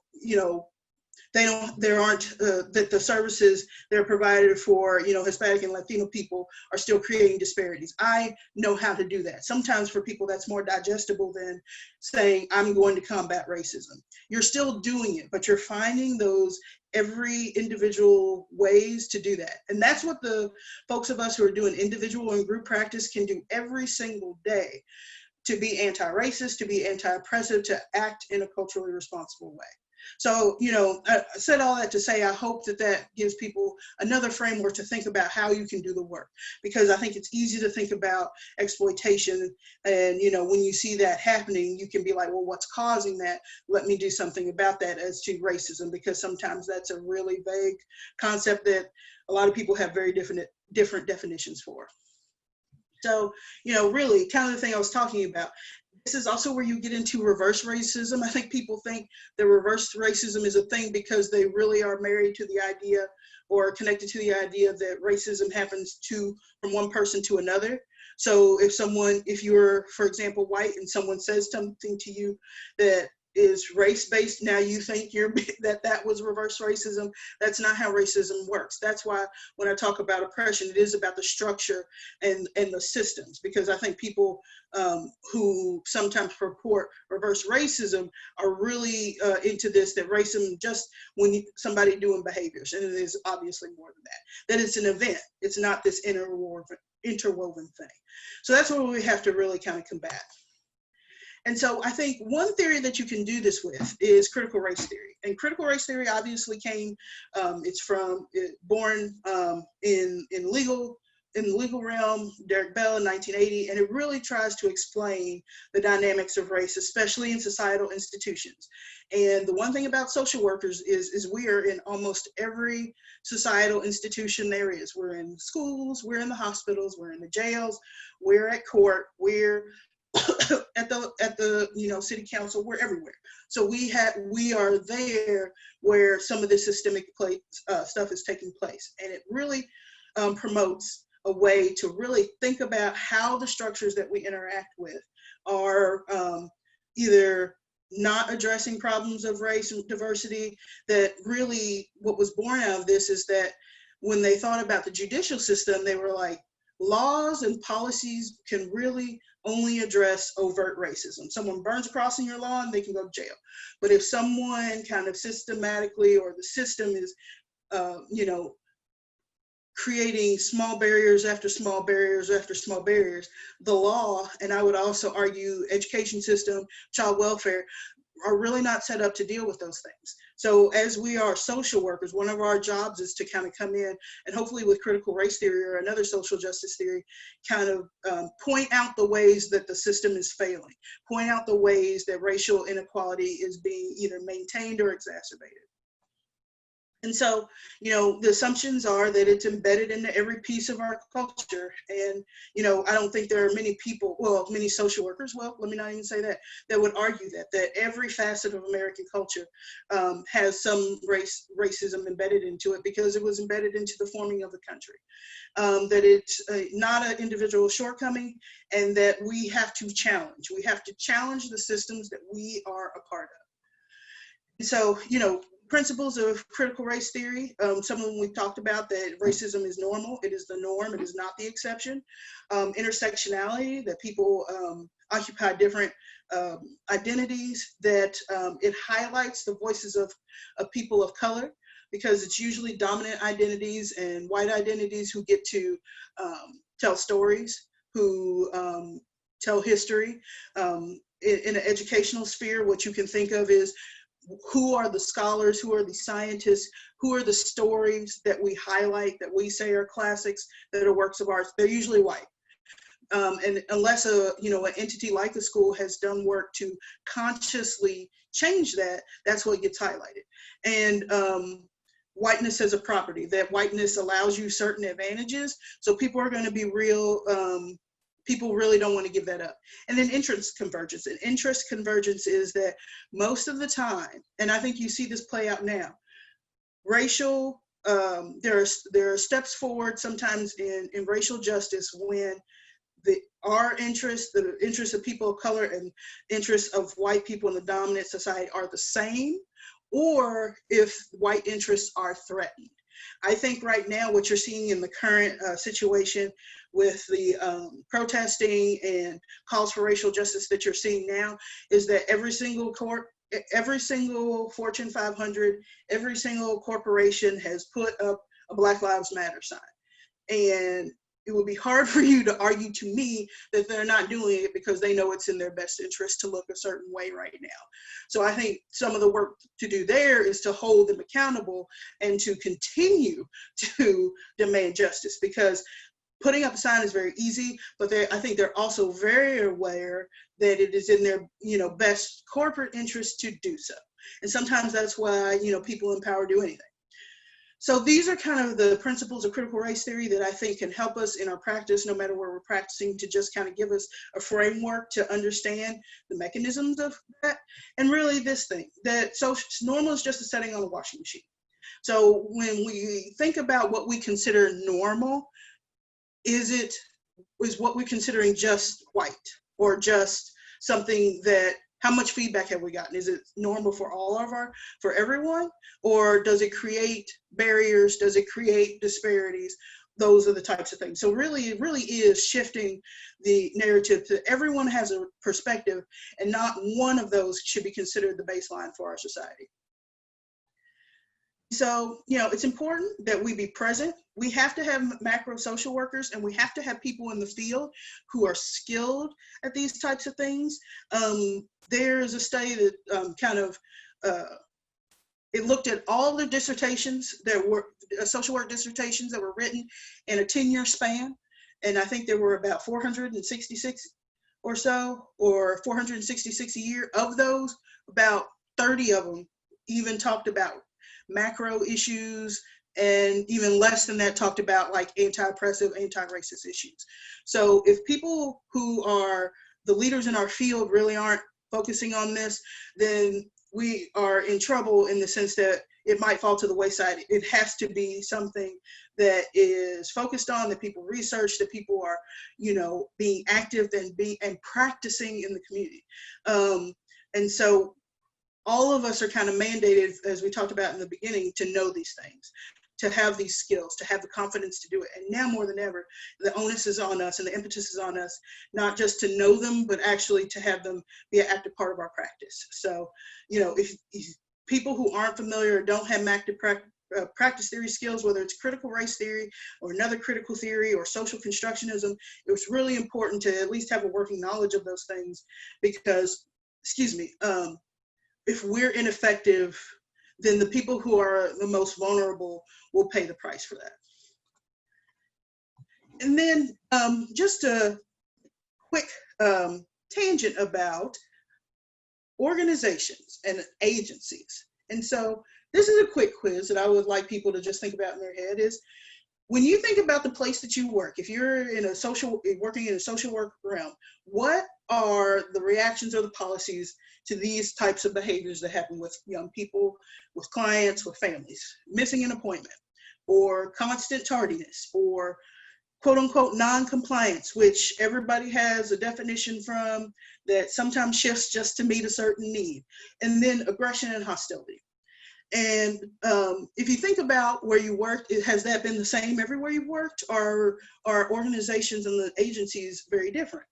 that the services that are provided for, Hispanic and Latino people are still creating disparities. I know how to do that. Sometimes for people that's more digestible than saying, I'm going to combat racism. You're still doing it, but you're finding those every individual ways to do that. And that's what the folks of us who are doing individual and group practice can do every single day to be anti-racist, to be anti-oppressive, to act in a culturally responsible way. So, I said all that to say, I hope that gives people another framework to think about how you can do the work, because I think it's easy to think about exploitation. And, when you see that happening, you can be like, well, what's causing that? Let me do something about that as to racism, because sometimes that's a really vague concept that a lot of people have very different definitions for. So, really kind of the thing I was talking about. This is also where you get into reverse racism. I think people think that reverse racism is a thing because they really are married to the idea or connected to the idea that racism happens from one person to another. So if you're, for example, white and someone says something to you that is race-based. Now you think that was reverse racism. That's not how racism works. That's why when I talk about oppression, it is about the structure and the systems, because I think people who sometimes purport reverse racism are really into this, that racism just when somebody doing behaviors, and it is obviously more than that it's an event. It's not this interwoven thing. So that's what we have to really kind of combat. And so I think one theory that you can do this with is critical race theory. And critical race theory obviously came, born in the legal realm, Derek Bell in 1980, and it really tries to explain the dynamics of race, especially in societal institutions. And the one thing about social workers is we are in almost every societal institution there is. We're in schools, we're in the hospitals, we're in the jails, we're at court, we're at the city council, we're everywhere. So we are there where some of the systemic stuff is taking place, and it really promotes a way to really think about how the structures that we interact with are either not addressing problems of race and diversity. That really what was born out of this is that when they thought about the judicial system, they were like, laws and policies can really only address overt racism. Someone burns a cross in your lawn, they can go to jail. But if someone kind of systematically, or the system is, creating small barriers after small barriers after small barriers, the law, and I would also argue education system, child welfare, are really not set up to deal with those things. So as we are social workers, one of our jobs is to kind of come in and hopefully with critical race theory or another social justice theory, kind of point out the ways that the system is failing, point out the ways that racial inequality is being either maintained or exacerbated. And so, the assumptions are that it's embedded into every piece of our culture. And, I don't think there are many people, many social workers, let me not even say that would argue that every facet of American culture has some racism embedded into it, because it was embedded into the forming of the country. That it's not an individual shortcoming, and that we have to challenge. We have to challenge the systems that we are a part of. And so, principles of critical race theory, some of them we've talked about, that racism is normal, it is the norm, it is not the exception. Intersectionality, that people occupy different identities, that it highlights the voices of people of color, because it's usually dominant identities and white identities who get to tell stories, who tell history. In an educational sphere, what you can think of is, who are the scholars, who are the scientists, who are the stories that we highlight, that we say are classics, that are works of art? They're usually white. And unless an entity like a school has done work to consciously change that, that's what gets highlighted. And whiteness as a property, that whiteness allows you certain advantages. So people are going to be real, people really don't want to give that up. And then interest convergence. And interest convergence is that most of the time, and I think you see this play out now, racial, there are steps forward sometimes in racial justice when our interests, the interests of people of color and interests of white people in the dominant society are the same, or if white interests are threatened. I think right now what you're seeing in the current situation with the protesting and calls for racial justice that you're seeing now is that every single Fortune 500, every single corporation has put up a Black Lives Matter sign. And it would be hard for you to argue to me that they're not doing it because they know it's in their best interest to look a certain way right now. So I think some of the work to do there is to hold them accountable and to continue to demand justice, because putting up a sign is very easy, but I think they're also very aware that it is in their best corporate interest to do so. And sometimes that's why people in power do anything. So these are kind of the principles of critical race theory that I think can help us in our practice, no matter where we're practicing, to just kind of give us a framework to understand the mechanisms of that. And really this thing, that normal is just a setting on a washing machine. So when we think about what we consider normal, is what we're considering just white, or just something that How much feedback have we gotten? Is it normal for for everyone? Or does it create barriers? Does it create disparities? Those are the types of things. So really, it really is shifting the narrative to everyone has a perspective, and not one of those should be considered the baseline for our society. So, it's important that we be present. We have to have macro social workers, and we have to have people in the field who are skilled at these types of things. There's a study that it looked at all the dissertations that were social work dissertations that were written in a 10-year span. And I think there were about 466 or so, or 466 a year. Of those, about 30 of them even talked about macro issues, and even less than that talked about like anti-oppressive, anti-racist issues. So if people who are the leaders in our field really aren't focusing on this, then we are in trouble, in the sense that it might fall to the wayside. It has to be something that is focused on, that people research, that people are, being active and practicing in the community. And so all of us are kind of mandated, as we talked about in the beginning, to know these things, to have these skills, to have the confidence to do it. And now more than ever, the onus is on us and the impetus is on us, not just to know them, but actually to have them be an active part of our practice. So, if people who aren't familiar or don't have active practice theory skills, whether it's critical race theory or another critical theory or social constructionism, it was really important to at least have a working knowledge of those things, because, if we're ineffective, then the people who are the most vulnerable will pay the price for that. And then just a quick tangent about organizations and agencies. And so this is a quick quiz that I would like people to just think about in their head is, when you think about the place that you work, if you're working in a social work realm, what are the reactions or the policies to these types of behaviors that happen with young people, with clients, with families? Missing an appointment, or constant tardiness, or quote unquote non-compliance, which everybody has a definition from, that sometimes shifts just to meet a certain need, and then aggression and hostility. And if you think about where you worked, has that been the same everywhere you've worked, or are organizations and the agencies very different?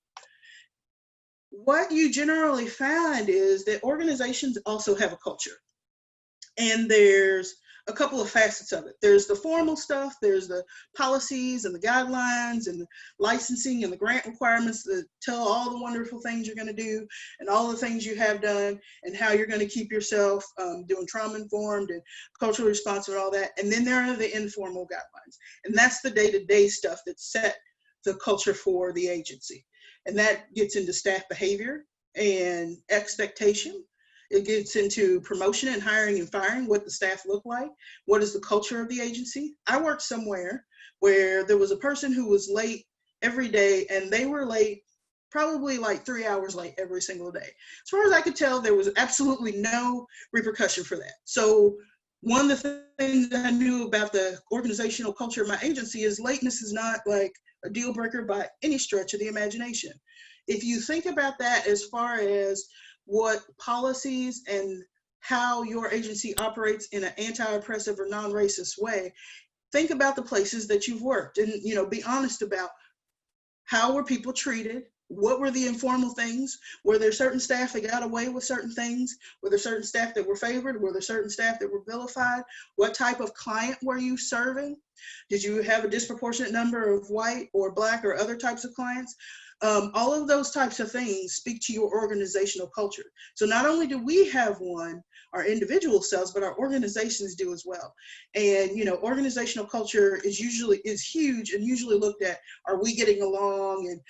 What you generally find is that organizations also have a culture. And there's a couple of facets of it. There's the formal stuff, there's the policies and the guidelines and the licensing and the grant requirements that tell all the wonderful things you're going to do and all the things you have done and how you're going to keep yourself doing trauma-informed and culturally responsive and all that. And then there are the informal guidelines. And that's the day-to-day stuff that set the culture for the agency. And that gets into staff behavior and expectation. It gets into promotion and hiring and firing, what the staff look like, what is the culture of the agency. I worked somewhere where there was a person who was late every day, and they were late probably like 3 hours late every single day. As far as I could tell, there was absolutely no repercussion for that. So one of the things that I knew about the organizational culture of my agency is lateness is not like a deal breaker by any stretch of the imagination. If you think about that as far as what policies and how your agency operates in an anti-oppressive or non-racist way, think about the places that you've worked and, be honest about how were people treated, what were the informal things, were there certain staff that got away with certain things, were there certain staff that were favored, were there certain staff that were vilified, what type of client were you serving, did you have a disproportionate number of white or black or other types of clients? All of those types of things speak to your organizational culture. So not only do we have one, our individual selves, but our organizations do as well. And, organizational culture is huge and usually looked at, are we getting along? And,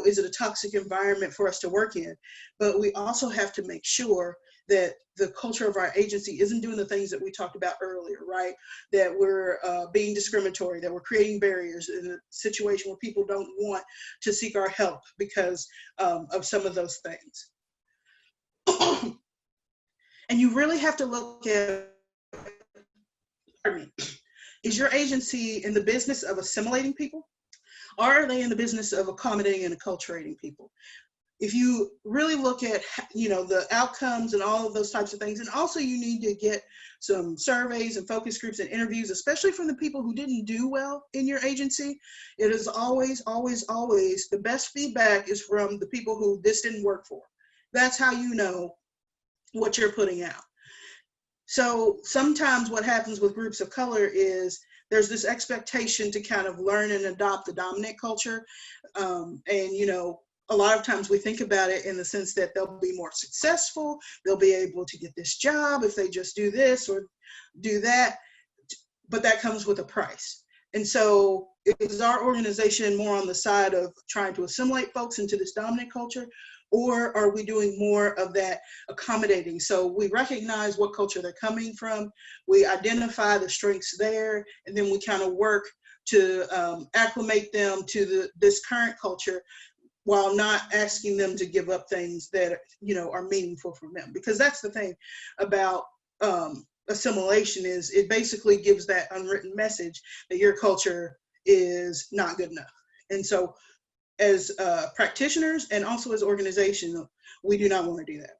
is it a toxic environment for us to work in? But we also have to make sure that the culture of our agency isn't doing the things that we talked about earlier, right? That we're being discriminatory, that we're creating barriers in a situation where people don't want to seek our help because of some of those things. And you really have to look at, is your agency in the business of assimilating people? Or are they in the business of accommodating and acculturating people? if you really look at, the outcomes and all of those types of things, and also you need to get some surveys and focus groups and interviews, especially from the people who didn't do well in your agency. It is always, always, always the best feedback is from the people who this didn't work for. That's how you know what you're putting out. So sometimes what happens with groups of color is there's this expectation to kind of learn and adopt the dominant culture. A lot of times we think about it in the sense that they'll be more successful, they'll be able to get this job if they just do this or do that, but that comes with a price. And so is our organization more on the side of trying to assimilate folks into this dominant culture, or are we doing more of that accommodating? So we recognize what culture they're coming from, we identify the strengths there, and then we kind of work to acclimate them to this current culture, while not asking them to give up things that are meaningful for them. Because that's the thing about assimilation, is it basically gives that unwritten message that your culture is not good enough. And so as practitioners and also as organizations, we do not want to do that.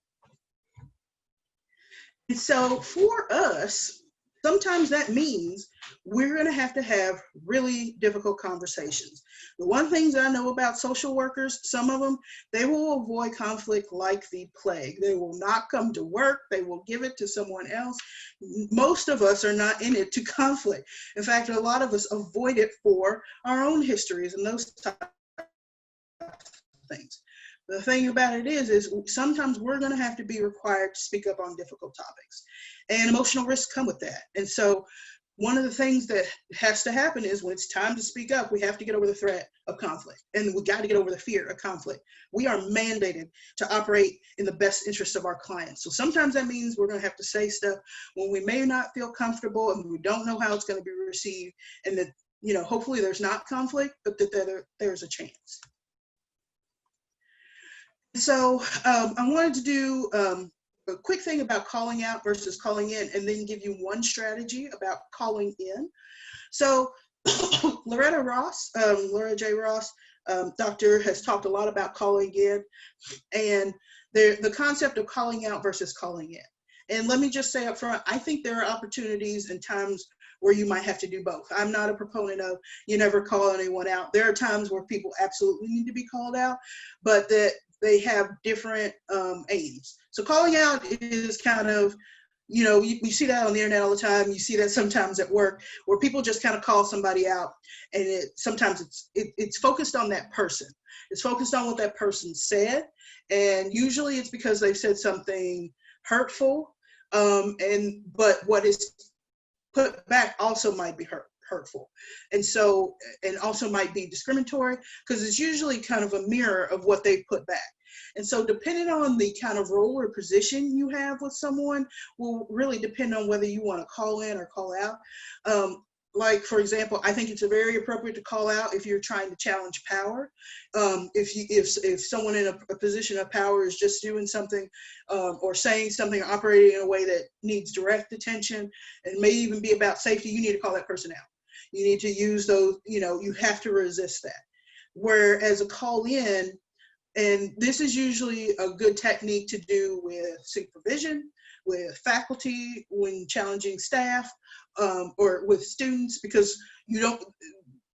And so for us, sometimes that means we're going to have really difficult conversations. The one thing that I know about social workers, some of them, they will avoid conflict like the plague. They will not come to work. They will give it to someone else. Most of us are not in it to conflict. In fact, a lot of us avoid it for our own histories and those types of things. The thing about it is sometimes we're going to have to be required to speak up on difficult topics, and emotional risks come with that. And so one of the things that has to happen is when it's time to speak up, we have to get over the threat of conflict, and we got to get over the fear of conflict. We are mandated to operate in the best interest of our clients. So sometimes that means we're going to have to say stuff when we may not feel comfortable and we don't know how it's going to be received, and that, hopefully there's not conflict, but that there's a chance. So I wanted to do a quick thing about calling out versus calling in, and then give you one strategy about calling in. So Laura J. Ross, doctor, has talked a lot about calling in and the concept of calling out versus calling in. And let me just say up front, I think there are opportunities and times where you might have to do both. I'm not a proponent of you never call anyone out. There are times where people absolutely need to be called out, but that they have different aims. So calling out is kind of, you see that on the internet all the time. You see that sometimes at work where people just kind of call somebody out, and sometimes it's focused on that person. It's focused on what that person said, and usually it's because they've said something hurtful, but what is put back also might be hurtful, and also might be discriminatory, because it's usually kind of a mirror of what they put back. And so depending on the kind of role or position you have with someone will really depend on whether you want to call in or call out. Like, for example, I think it's very appropriate to call out if you're trying to challenge power. If someone in a position of power is just doing something or saying something, or operating in a way that needs direct attention and may even be about safety, you need to call that person out. You need to use those, you have to resist that. Whereas a call in, and this is usually a good technique to do with supervision, with faculty, when challenging staff, or with students, because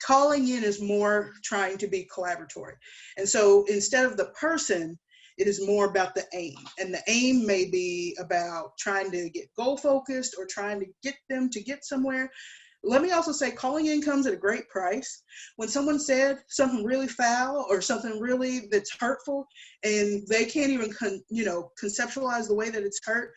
calling in is more trying to be collaboratory. And so instead of the person, it is more about the aim. And the aim may be about trying to get goal focused or trying to get them to get somewhere. Let me also say, calling in comes at a great price. When someone said something really foul or something really that's hurtful, and they can't even conceptualize the way that it's hurt,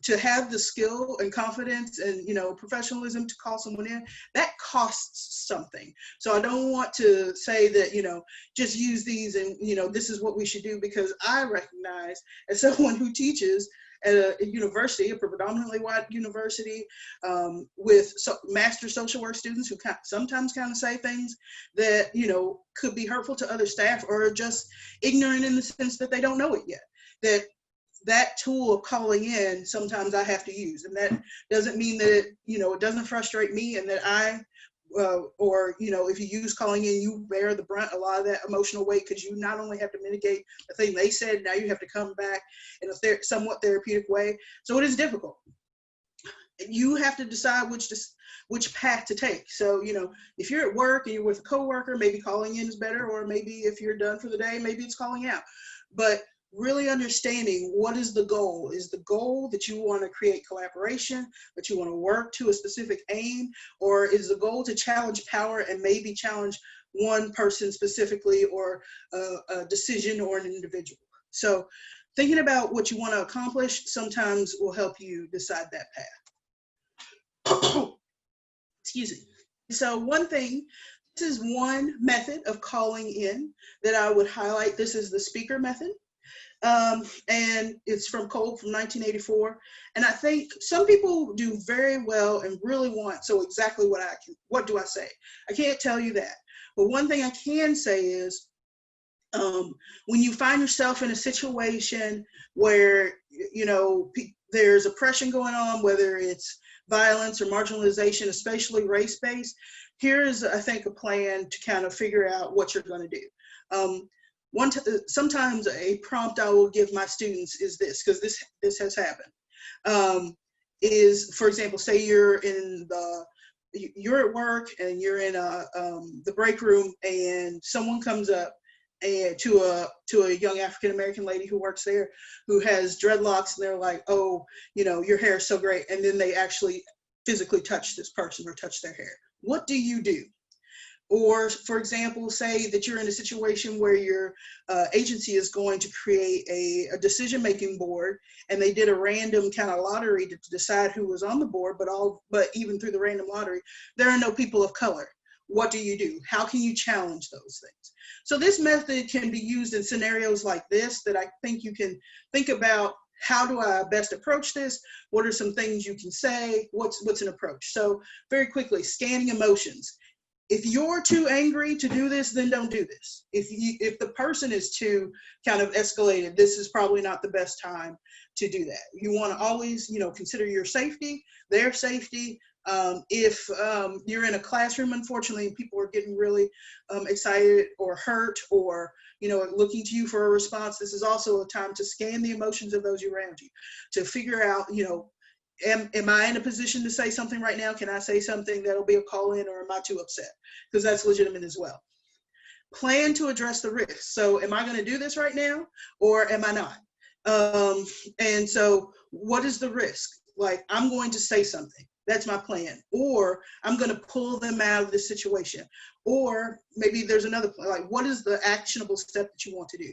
to have the skill and confidence and professionalism to call someone in, that costs something. So I don't want to say that just use these and this is what we should do, because I recognize, as someone who teaches at a university, a predominantly white university, with master social work students who sometimes kind of say things that could be hurtful to other staff, or just ignorant in the sense that they don't know it yet. That tool of calling in, sometimes I have to use, and that doesn't mean that it doesn't frustrate me, and that I or, you know, if you use calling in, you bear the brunt, a lot of that emotional weight, because you not only have to mitigate the thing they said, now you have to come back in a somewhat therapeutic way. So it is difficult. You have to decide which path to take. So, you know, if you're at work and you're with a coworker, maybe calling in is better, or maybe if you're done for the day, maybe it's calling out. But really understanding what is the goal. Is the goal that you want to create collaboration, that you want to work to a specific aim, or is the goal to challenge power and maybe challenge one person specifically, or a decision or an individual? So thinking about what you want to accomplish sometimes will help you decide that path. Excuse me. So one thing, this is one method of calling in that I would highlight. This is the speaker method. And it's from Cole from 1984. And I think some people do very well and really want, so exactly what do I say? I can't tell you that. But one thing I can say is, when you find yourself in a situation where, you know, there's oppression going on, whether it's violence or marginalization, especially race-based, here is, I think, a plan to kind of figure out what you're going to do. Sometimes a prompt I will give my students is this, because this has happened, is, for example, say you're at work and you're in the break room, and someone comes up and to a young African-American lady who works there, who has dreadlocks, and they're like, oh, you know, your hair is so great. And then they actually physically touch this person or touch their hair. What do you do? Or, for example, say that you're in a situation where your agency is going to create a decision-making board, and they did a random kind of lottery to decide who was on the board, but even through the random lottery, there are no people of color. What do you do? How can you challenge those things? So this method can be used in scenarios like this, that I think you can think about, how do I best approach this? What are some things you can say? What's an approach? So very quickly, scanning emotions. If you're too angry to do this, then don't do this. If the person is too kind of escalated, this is probably not the best time to do that. You want to always, you know, consider your safety, their safety. If you're in a classroom, unfortunately, and people are getting really excited or hurt, or, you know, looking to you for a response, this is also a time to scan the emotions of those around you, to figure out, you know, am I in a position to say something right now? Can I say something that'll be a call in, or am I too upset? Because that's legitimate as well. Plan to address the risk. So am I going to do this right now, or am I not? And so what is the risk? Like, I'm going to say something. That's my plan. Or I'm going to pull them out of this situation. Or maybe there's another plan. Like, what is the actionable step that you want to do?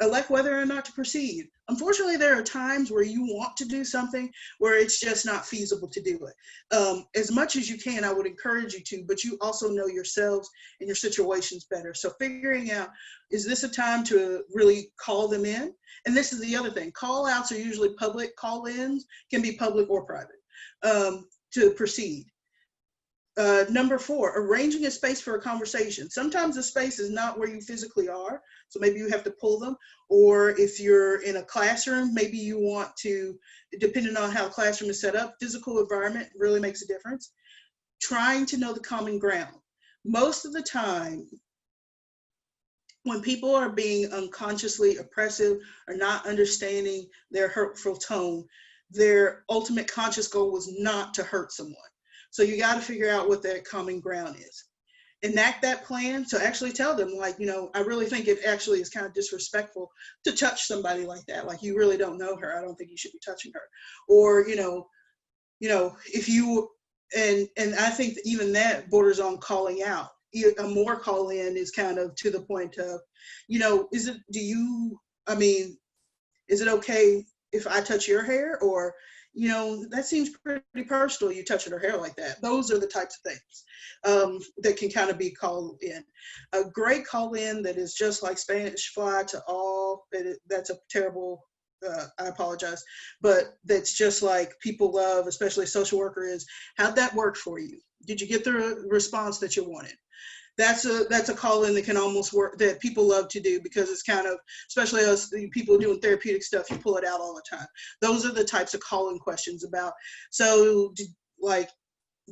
Elect whether or not to proceed. Unfortunately, there are times where you want to do something where it's just not feasible to do it. As much as you can, I would encourage you to, but you also know yourselves and your situations better. So figuring out, is this a time to really call them in? And this is the other thing. Call outs are usually public. Call ins can be public or private, to proceed. Number 4, arranging a space for a conversation. Sometimes the space is not where you physically are, so maybe you have to pull them. Or if you're in a classroom, maybe you want to, depending on how the classroom is set up, physical environment really makes a difference. Trying to know the common ground. Most of the time, when people are being unconsciously oppressive or not understanding their hurtful tone, their ultimate conscious goal was not to hurt someone. So you got to figure out what that common ground is. Enact that plan. So actually tell them, like, you know, I really think it actually is kind of disrespectful to touch somebody like that. Like, you really don't know her. I don't think you should be touching her. Or, you know, if you, and I think that even that borders on calling out. A more call in is kind of to the point of, you know, is it okay if I touch your hair? Or, you know, that seems pretty personal, you touching her hair like that. Those are the types of things that can kind of be called in. A great call in that is just like Spanish fly to all, that's a terrible, I apologize, but that's just like people love, especially a social worker, is, how'd that work for you? Did you get the response that you wanted? That's a call in that can almost work, that people love to do, because it's kind of, especially us people doing therapeutic stuff, you pull it out all the time. Those are the types of call in questions about. So, like,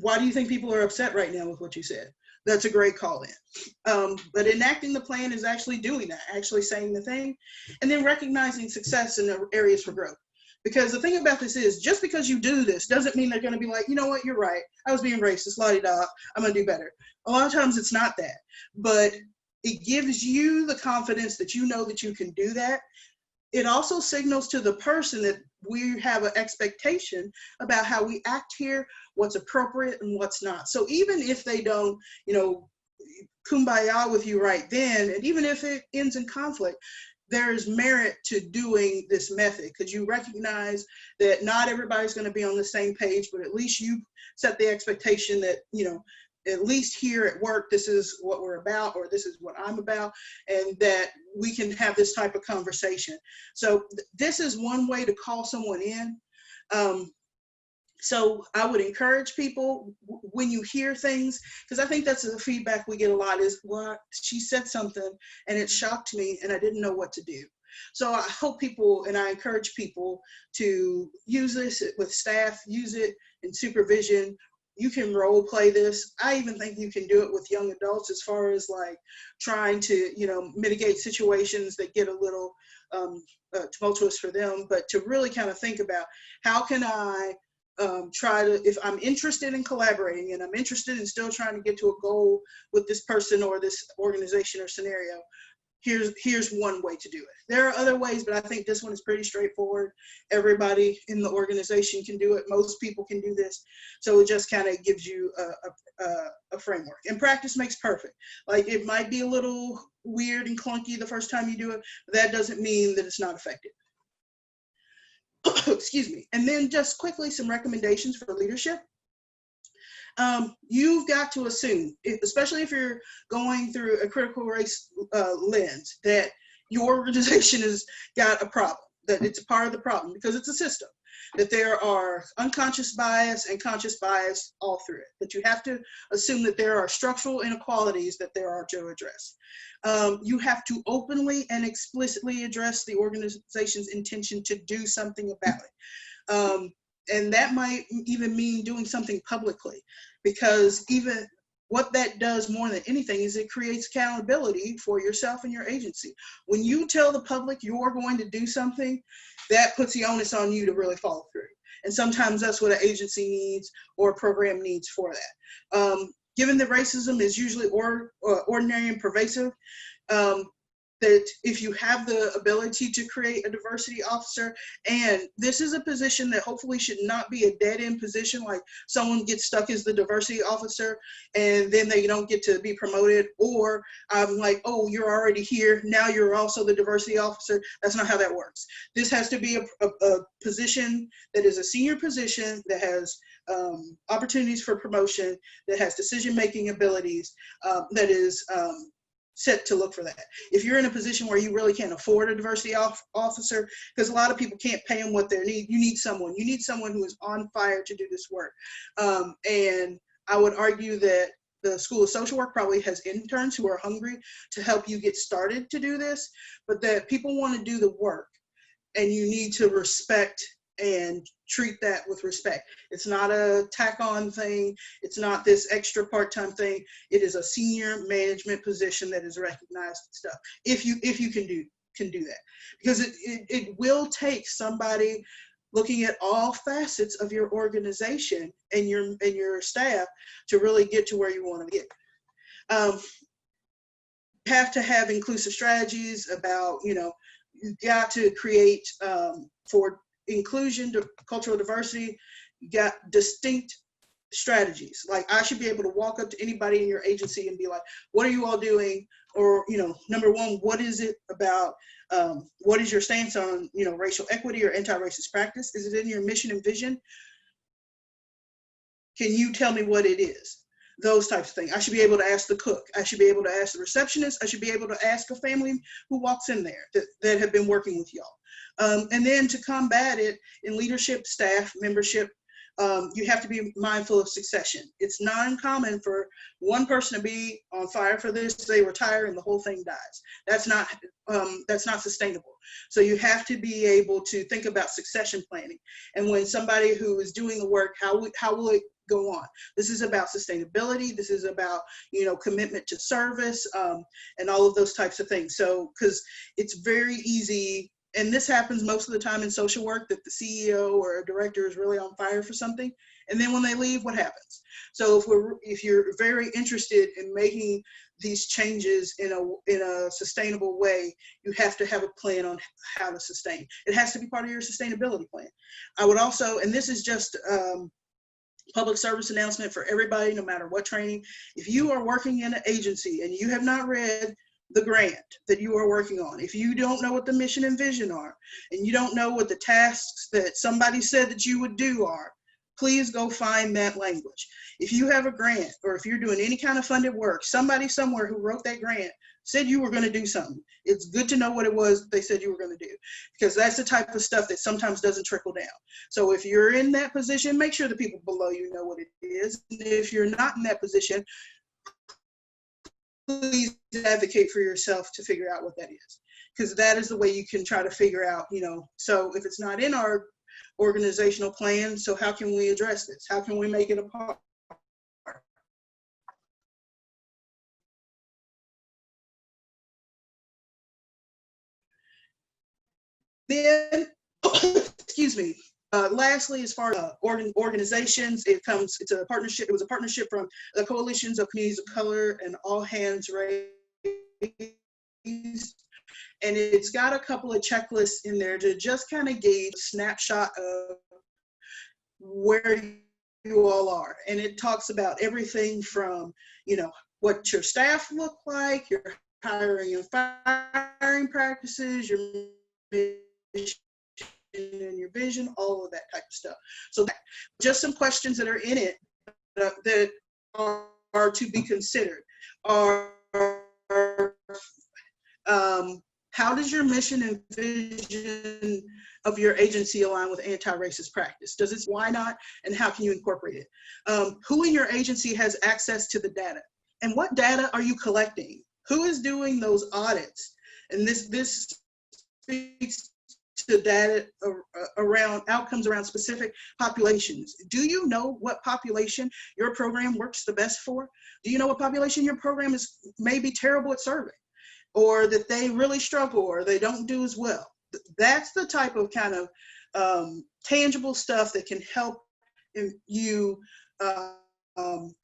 why do you think people are upset right now with what you said? That's a great call in. But enacting the plan is actually doing that, actually saying the thing, and then recognizing success in the areas for growth. Because the thing about this is, just because you do this doesn't mean they're going to be like, you know what, you're right, I was being racist, la-di-da, I'm going to do better. A lot of times it's not that, but it gives you the confidence that you know that you can do that. It also signals to the person that we have an expectation about how we act here, what's appropriate and what's not. So even if they don't, you know, kumbaya with you right then, and even if it ends in conflict, there's merit to doing this method, because you recognize that not everybody's going to be on the same page, but at least you set the expectation that, you know, at least here at work, this is what we're about, or this is what I'm about, and that we can have this type of conversation. So this is one way to call someone in. So I would encourage people, when you hear things, because I think that's the feedback we get a lot is, well, she said something and it shocked me and I didn't know what to do. So I hope people, and I encourage people to use this with staff, use it in supervision. You can role play this. I even think you can do it with young adults, as far as like trying to, you know, mitigate situations that get a little tumultuous for them, but to really kind of think about, how can I try to, if I'm interested in collaborating and I'm interested in still trying to get to a goal with this person or this organization or scenario, here's one way to do it. There are other ways, but I think this one is pretty straightforward. Everybody in the organization can do it. Most people can do this. So it just kind of gives you a framework. And practice makes perfect. Like, it might be a little weird and clunky the first time you do it, but that doesn't mean that it's not effective. Excuse me. And then just quickly, some recommendations for leadership. You've got to assume, especially if you're going through a critical race lens, that your organization has got a problem, that it's a part of the problem, because it's a system, that there are unconscious bias and conscious bias all through it, that you have to assume that there are structural inequalities that there are to address. You have to openly and explicitly address the organization's intention to do something about it. And that might even mean doing something publicly, because even what that does more than anything is it creates accountability for yourself and your agency. When you tell the public you're going to do something, that puts the onus on you to really follow through. And sometimes that's what an agency needs or a program needs for that. Given that racism is usually ordinary and pervasive, that if you have the ability to create a diversity officer, and this is a position that hopefully should not be a dead-end position, like someone gets stuck as the diversity officer and then they don't get to be promoted, or I'm like, oh, you're already here, now you're also the diversity officer. That's not how that works. This has to be a position that is a senior position, that has opportunities for promotion, that has decision-making abilities, that is set to look for that. If you're in a position where you really can't afford a diversity officer, because a lot of people can't pay them what they need, you need someone who is on fire to do this work. And I would argue that the School of Social Work probably has interns who are hungry to help you get started to do this, but that people want to do the work, and you need to respect and treat that with respect. It's not a tack-on thing. It's not this extra part-time thing. It is a senior management position that is recognized and stuff. If you can do that, because it will take somebody looking at all facets of your organization and your staff to really get to where you want to get. You have to have inclusive strategies about, you know, you got to create for inclusion, cultural diversity, you got distinct strategies. Like, I should be able to walk up to anybody in your agency and be like, what are you all doing? Or, you know, number one, what is it about, what is your stance on, you know, racial equity or anti-racist practice? Is it in your mission and vision? Can you tell me what it is? Those types of things. I should be able to ask the cook. I should be able to ask the receptionist. I should be able to ask a family who walks in there that have been working with y'all. And then to combat it in leadership, staff, membership, you have to be mindful of succession. It's not uncommon for one person to be on fire for this, they retire and the whole thing dies. That's not sustainable. So you have to be able to think about succession planning. And when somebody who is doing the work, how will it go on. This is about sustainability. This is about, you know, commitment to service, and all of those types of things. So, because it's very easy, and this happens most of the time in social work, that the CEO or a director is really on fire for something, and then when they leave, what happens? So if you're very interested in making these changes in a sustainable way, you have to have a plan on how to sustain. It has to be part of your sustainability plan. I would also, and this is just public service announcement for everybody, no matter what training, if you are working in an agency and you have not read the grant that you are working on, if you don't know what the mission and vision are, and you don't know what the tasks that somebody said that you would do are, please go find that language. If you have a grant, or if you're doing any kind of funded work, somebody somewhere who wrote that grant said you were going to do something. It's good to know what it was they said you were going to do, because that's the type of stuff that sometimes doesn't trickle down. So if you're in that position, make sure the people below you know what it is. And if you're not in that position, please advocate for yourself to figure out what that is, because that is the way you can try to figure out, you know, so if it's not in our organizational plan, so how can we address this? How can we make it a part? Then, excuse me, lastly, as far as organizations, it's a partnership. It was a partnership from the Coalitions of Communities of Color and All Hands Raised. And it's got a couple of checklists in there to just kind of gauge a snapshot of where you all are. And it talks about everything from, you know, what your staff look like, your hiring and firing practices, your mission and your vision, all of that type of stuff. So just some questions that are in it that are to be considered are, how does your mission and vision of your agency align with anti-racist practice? Does it? Why not? And how can you incorporate it? Who in your agency has access to the data? And what data are you collecting? Who is doing those audits? And this speaks to data around outcomes around specific populations. Do you know what population your program works the best for? Do you know what population your program is maybe terrible at serving, or that they really struggle, or they don't do as well? That's the type of kind of tangible stuff that can help you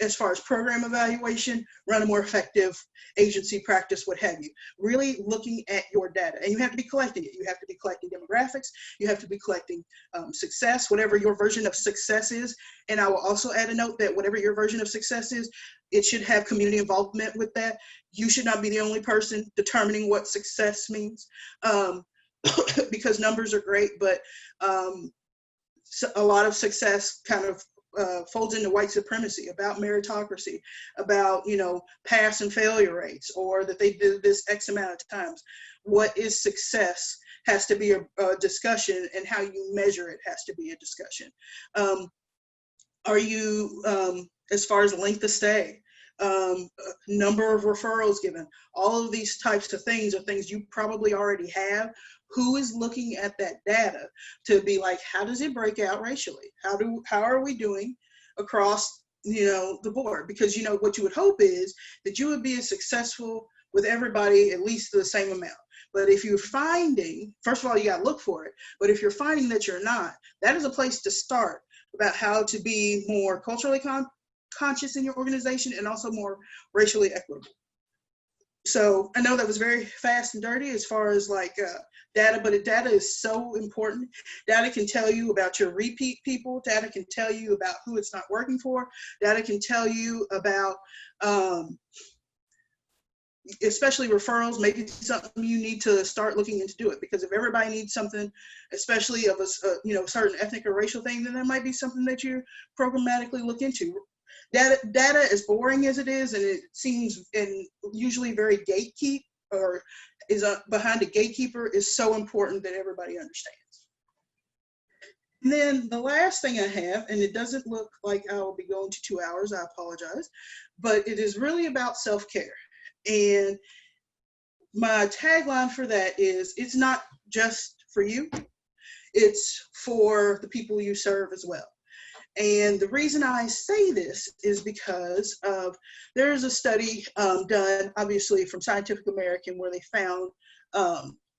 as far as program evaluation, run a more effective agency practice, what have you. Really looking at your data, and you have to be collecting it. You have to be collecting demographics. You have to be collecting success, whatever your version of success is. And I will also add a note that whatever your version of success is, it should have community involvement with that. You should not be the only person determining what success means, because numbers are great, but a lot of success kind of folds into white supremacy, about meritocracy, about, you know, pass and failure rates, or that they did this X amount of times. What is success has to be a discussion, and how you measure it has to be a discussion. Are you, as far as length of stay, number of referrals given, all of these types of things are things you probably already have. Who is looking at that data to be like, how does it break out racially? How are we doing across, you know, the board? Because, you know, what you would hope is that you would be as successful with everybody at least the same amount. But if you're finding, first of all, you got to look for it. But if you're finding that you're not, that is a place to start about how to be more culturally conscious in your organization, and also more racially equitable. So I know that was very fast and dirty as far as like data, but data is so important. Data can tell you about your repeat people. Data can tell you about who it's not working for. Data can tell you about, especially referrals, maybe something you need to start looking into do it. Because if everybody needs something, especially of a you know, certain ethnic or racial thing, then that might be something that you programmatically look into. Data, as boring as it is, and it seems, and usually very gatekeep, or is behind a gatekeeper, is so important that everybody understands. And then the last thing I have, and it doesn't look like I will be going to 2 hours, I apologize, but it is really about self-care. And my tagline for that is, it's not just for you, it's for the people you serve as well. And the reason I say this is because of, there's a study done, obviously, from Scientific American, where they found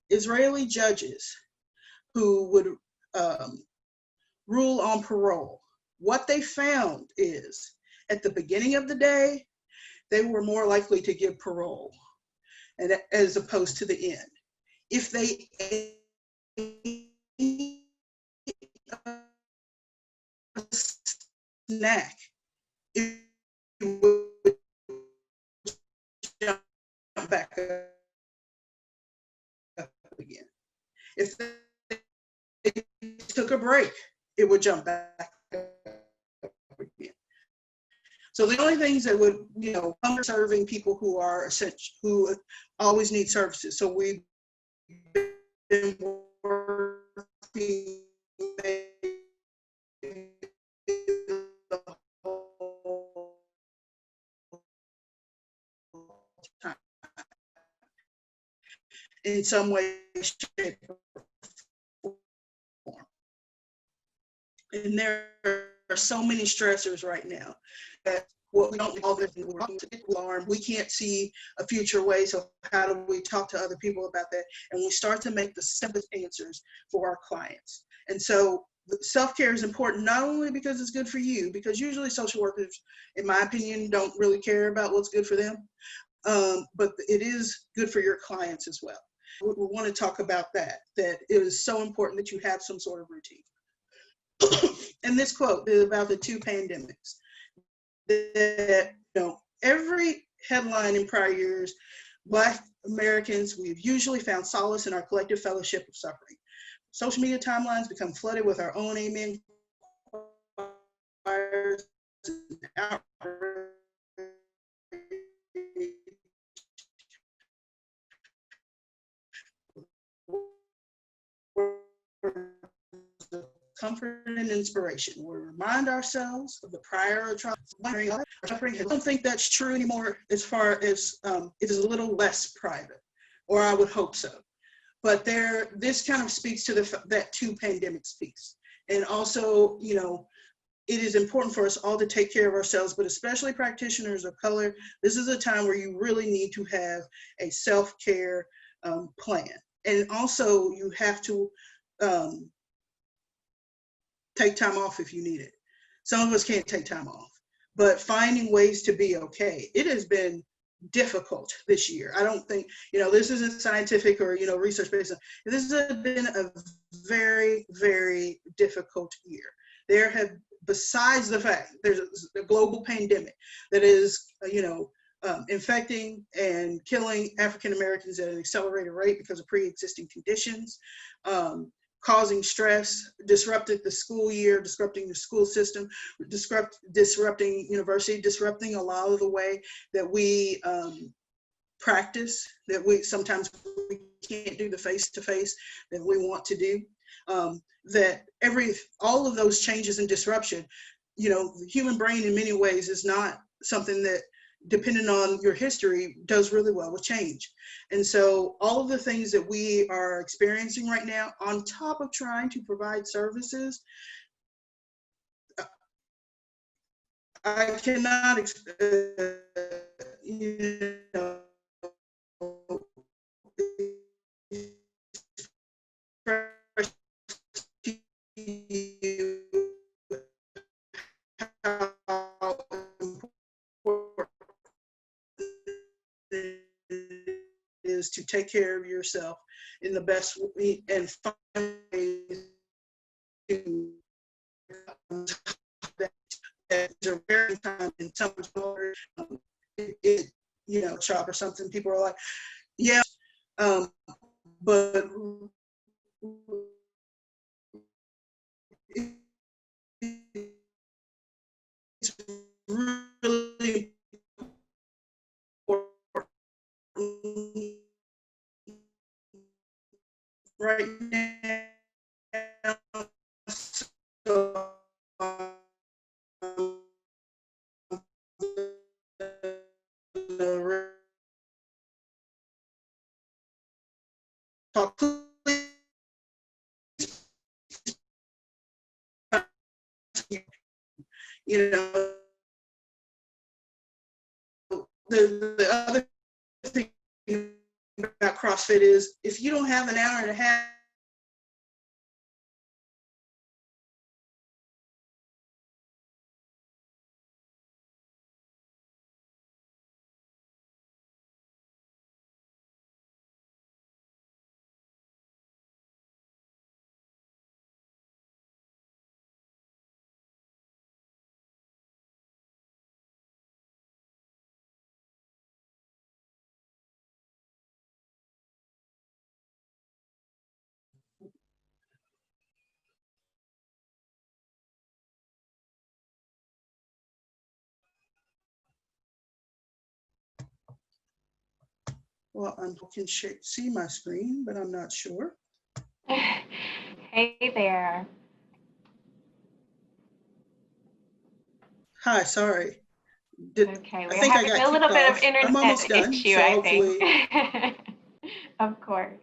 Israeli judges who would rule on parole. What they found is, at the beginning of the day, they were more likely to give parole, and as opposed to the end. If they ate a snack, it would jump back up again. If they took a break, it would jump back up again. So the only things that would, serving people who are essential, who always need services. So we've been working the whole time in some way, shape, or form. And there are so many stressors right now that what we don't all this alarm. We can't see a future way. So how do we talk to other people about that? And we start to make the simplest answers for our clients. And so self-care is important, not only because it's good for you, because usually social workers, in my opinion, don't really care about what's good for them, but it is good for your clients as well. We want to talk about that it is so important that you have some sort of routine. And this quote is about the two pandemics. That, every headline in prior years, Black Americans, we've usually found solace in our collective fellowship of suffering. Social media timelines become flooded with our own amen choirs and outrage. Comfort and inspiration. We remind ourselves of the prior suffering. I don't think that's true anymore, as far as it is a little less private, or I would hope so. But this kind of speaks to that two pandemics piece. And also, it is important for us all to take care of ourselves, but especially practitioners of color. This is a time where you really need to have a self-care plan. And also, you have to take time off if you need it. Some of us can't take time off, but finding ways to be okay. It has been difficult this year. I don't think, this isn't scientific or, research based. This has been a very, very difficult year. There have, besides the fact there's a global pandemic that is, infecting and killing African Americans at an accelerated rate because of pre-existing conditions, causing stress, disrupted the school year, disrupting the school system, disrupting university, disrupting a lot of the way that we practice, that we can't do the face-to-face that we want to do. All of those changes and disruption, the human brain in many ways is not something that, depending on your history, does really well with change. And so all of the things that we are experiencing right now, on top of trying to provide services, I cannot express to you how important it is to take care of yourself in the best way and find ways to that are very time in someone's shop or something. People are like, yeah, but it's really important right now. So, talk, You know, the other thing about CrossFit is if you don't have an hour and a half well, I can see my screen, but I'm not sure. Hey there. Hi, sorry. Okay, we're I think I having got a little kicked bit of off. internet I'm almost done, issue, so I hopefully. think. Of course.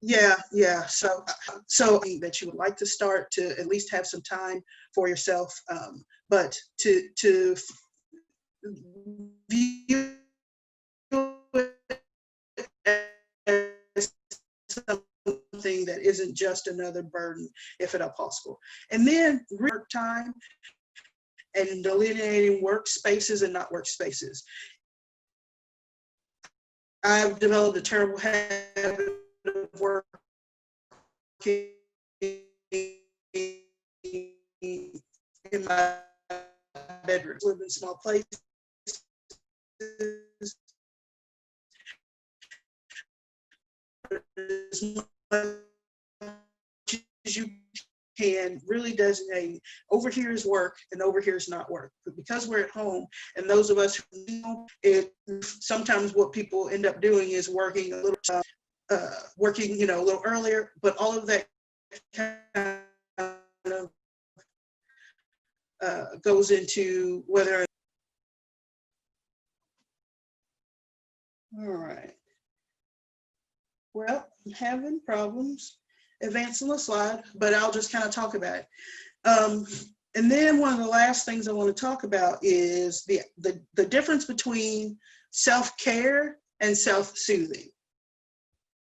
Yeah. So that you would like to start to at least have some time for yourself, but to view it as something that isn't just another burden, if at all possible. And then work time and delineating workspaces and not workspaces. I've developed a terrible habit of working in my bedroom. Live in small places. As much as you can really designate over here is work and over here is not work. But because we're at home, and those of us who know it, sometimes what people end up doing is working a little, working a little earlier. But all of that kind of goes into whether. All right. Well, I'm having problems advancing the slide, but I'll just kind of talk about it. And then one of the last things I want to talk about is the difference between self-care and self-soothing.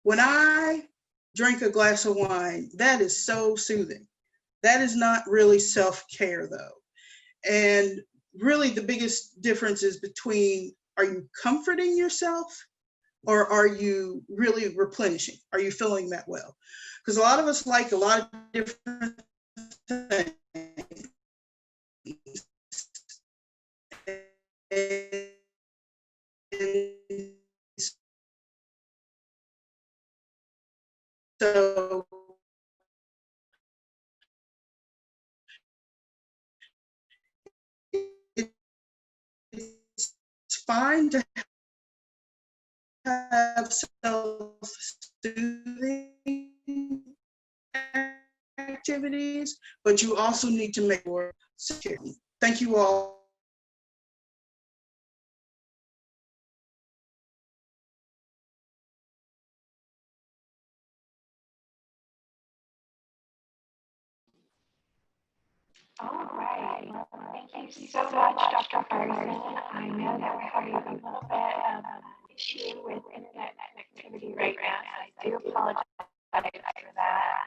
When I drink a glass of wine, that is so soothing. That is not really self-care though. And really the biggest difference is between, are you comforting yourself or are you really replenishing? Are you feeling that well? Because a lot of us like a lot of different things. And so it's fine to have self-soothing activities, but you also need to make more secure. Thank you all. All right. Well, thank you so much, Dr. Frierson. I know that we're having a little bit of an issue with internet connectivity right now, so I do apologize for that.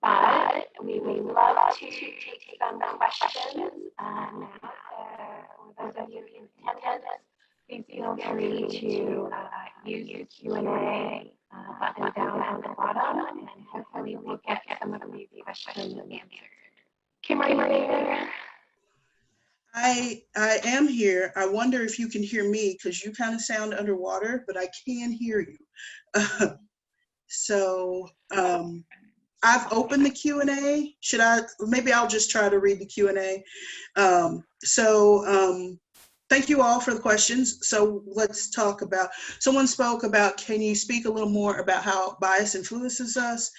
But we would love to take some questions now. For those of you in attendance, please feel free to use the Q&A button down at the bottom, and hopefully we'll get some of these questions answered. Kim, are you there? I am here. I wonder if you can hear me because you kind of sound underwater, but I can hear you. So I've opened the Q&A. Maybe I'll just try to read the Q&A. Thank you all for the questions. So let's talk about, someone spoke about, can you speak a little more about how bias influences us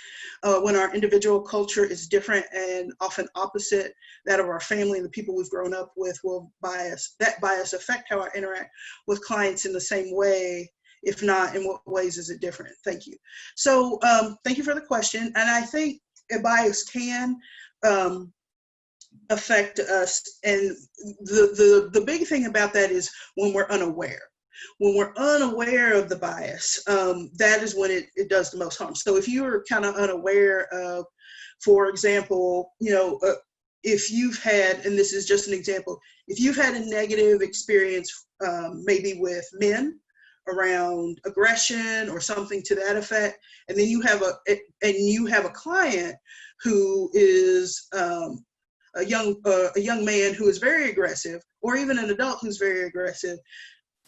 when our individual culture is different and often opposite that of our family and the people we've grown up with? Will that bias affect how I interact with clients in the same way? If not, in what ways is it different? Thank you. So thank you for the question. And I think a bias can affect us, and the big thing about that is when we're unaware. When we're unaware of the bias, that is when it does the most harm. So if you're kind of unaware of, for example, if you've had, and this is just an example, if you've had a negative experience maybe with men around aggression or something to that effect, and then you have a client who is a young man who is very aggressive, or even an adult who's very aggressive,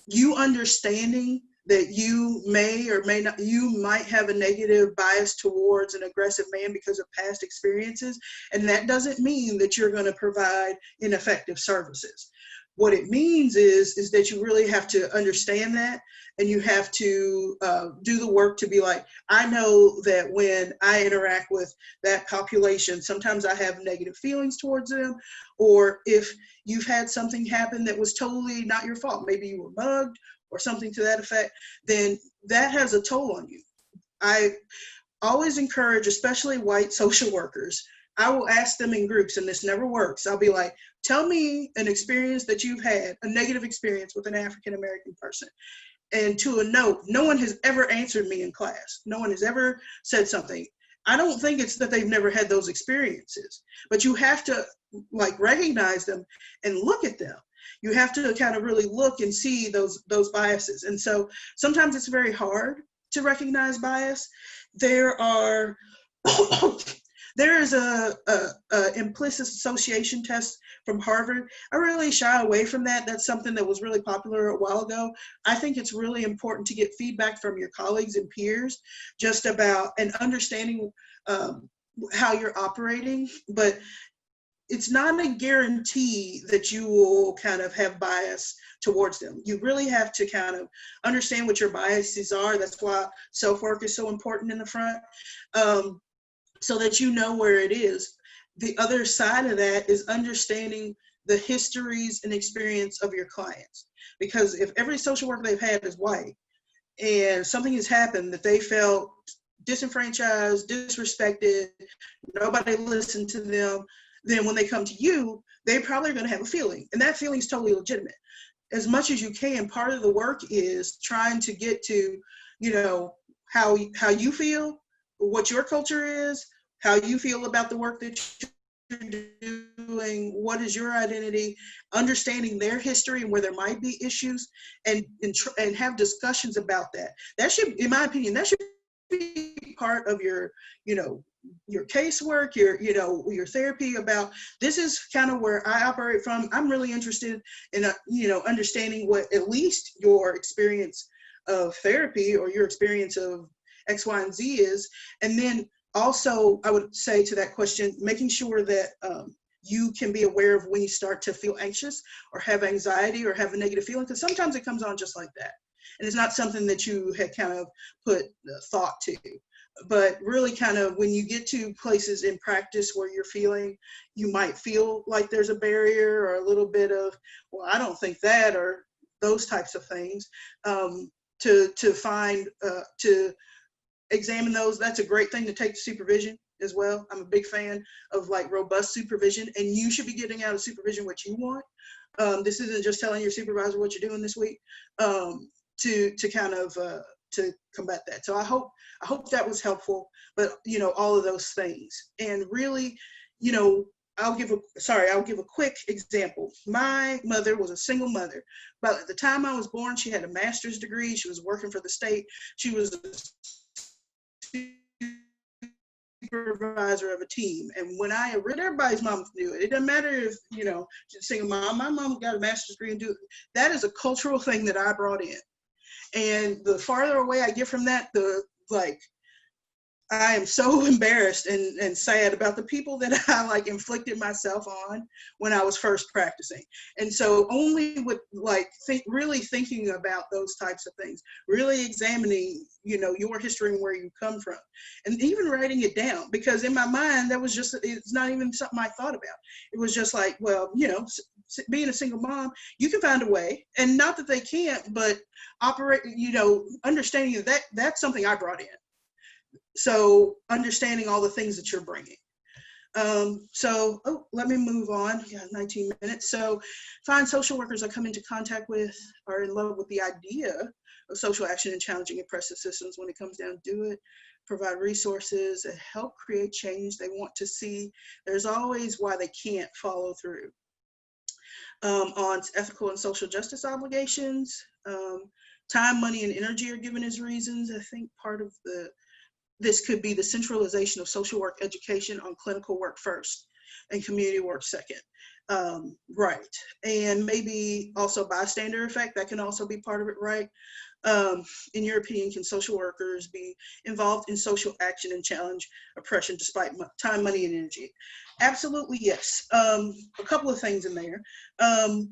you understanding that you may or may not, you might have a negative bias towards an aggressive man because of past experiences, and that doesn't mean that you're going to provide ineffective services. What it means is that you really have to understand that, and you have to do the work to be like, I know that when I interact with that population, sometimes I have negative feelings towards them, or if you've had something happen that was totally not your fault, maybe you were mugged or something to that effect, then that has a toll on you. I always encourage, especially white social workers, I will ask them in groups, and this never works. I'll be like, tell me an experience that you've had, a negative experience with an African-American person. And to a note, no one has ever answered me in class. No one has ever said something. I don't think it's that they've never had those experiences, but you have to recognize them and look at them. You have to kind of really look and see those biases. And so sometimes it's very hard to recognize bias. There is a implicit association test from Harvard. I really shy away from that. That's something that was really popular a while ago. I think it's really important to get feedback from your colleagues and peers just about and understanding how you're operating, but it's not a guarantee that you will kind of have bias towards them. You really have to kind of understand what your biases are. That's why self-work is so important in the front. So that you know where it is. The other side of that is understanding the histories and experience of your clients. Because if every social worker they've had is white and something has happened that they felt disenfranchised, disrespected, nobody listened to them, then when they come to you, they probably are going to have a feeling. And that feeling is totally legitimate. As much as you can, part of the work is trying to get to, how you feel, what your culture is, how you feel about the work that you're doing, what is your identity, understanding their history and where there might be issues, and have discussions about that. That should, in my opinion, that should be part of your casework, your therapy about, this is kind of where I operate from. I'm really interested in, understanding what at least your experience of therapy or your experience of X, Y, and Z is. And then also, I would say to that question, making sure that you can be aware of when you start to feel anxious or have anxiety or have a negative feeling, because sometimes it comes on just like that. And it's not something that you had kind of put thought to. But really kind of when you get to places in practice where you're feeling, you might feel like there's a barrier or a little bit of, well, I don't think that, or those types of things, to examine those. That's a great thing to take to supervision as well. I'm a big fan of robust supervision, and you should be getting out of supervision what you want. This isn't just telling your supervisor what you're doing this week to kind of to combat that. So I hope that was helpful, but all of those things. And really, I'll give a quick example. My mother was a single mother, but at the time I was born, she had a master's degree. She was working for the state. She was a supervisor of a team. And when everybody's mom knew it. It doesn't matter if, she's a single mom. My mom got a master's degree and that is a cultural thing that I brought in. And the farther away I get from that, I am so embarrassed and sad about the people that I like inflicted myself on when I was first practicing. And so only with like really thinking about those types of things, really examining, you know, your history and where you come from, and even writing it down, because in my mind, that was just, it's not even something I thought about. It was just like, well, you know, being a single mom, you can find a way, and not that they can't, but operate, you know, understanding that that's something I brought in. So understanding all the things that you're bringing. Let me move on. Yeah, 19 minutes. So find social workers I come into contact with are in love with the idea of social action and challenging oppressive systems. When it comes down to it, provide resources that help create change they want to see. There's always why they can't follow through. On ethical and social justice obligations, time, money, and energy are given as reasons. I think part of this could be the centralization of social work education on clinical work first and community work second. Right. And maybe also bystander effect, that can also be part of it, right? In your opinion, can social workers be involved in social action and challenge oppression despite time, money, and energy? Absolutely, yes. A couple of things in there. And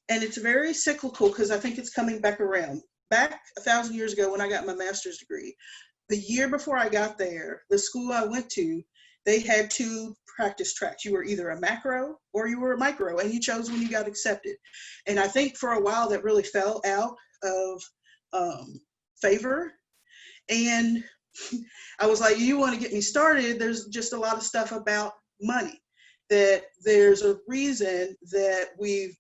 it's very cyclical because I think it's coming back around. Back 1,000 years ago when I got my master's degree, the year before I got there, the school I went to, they had 2 practice tracks. You were either a macro or you were a micro, and you chose when you got accepted. And I think for a while that really fell out of favor. And I was like, you want to get me started? There's just a lot of stuff about money, that there's a reason that we've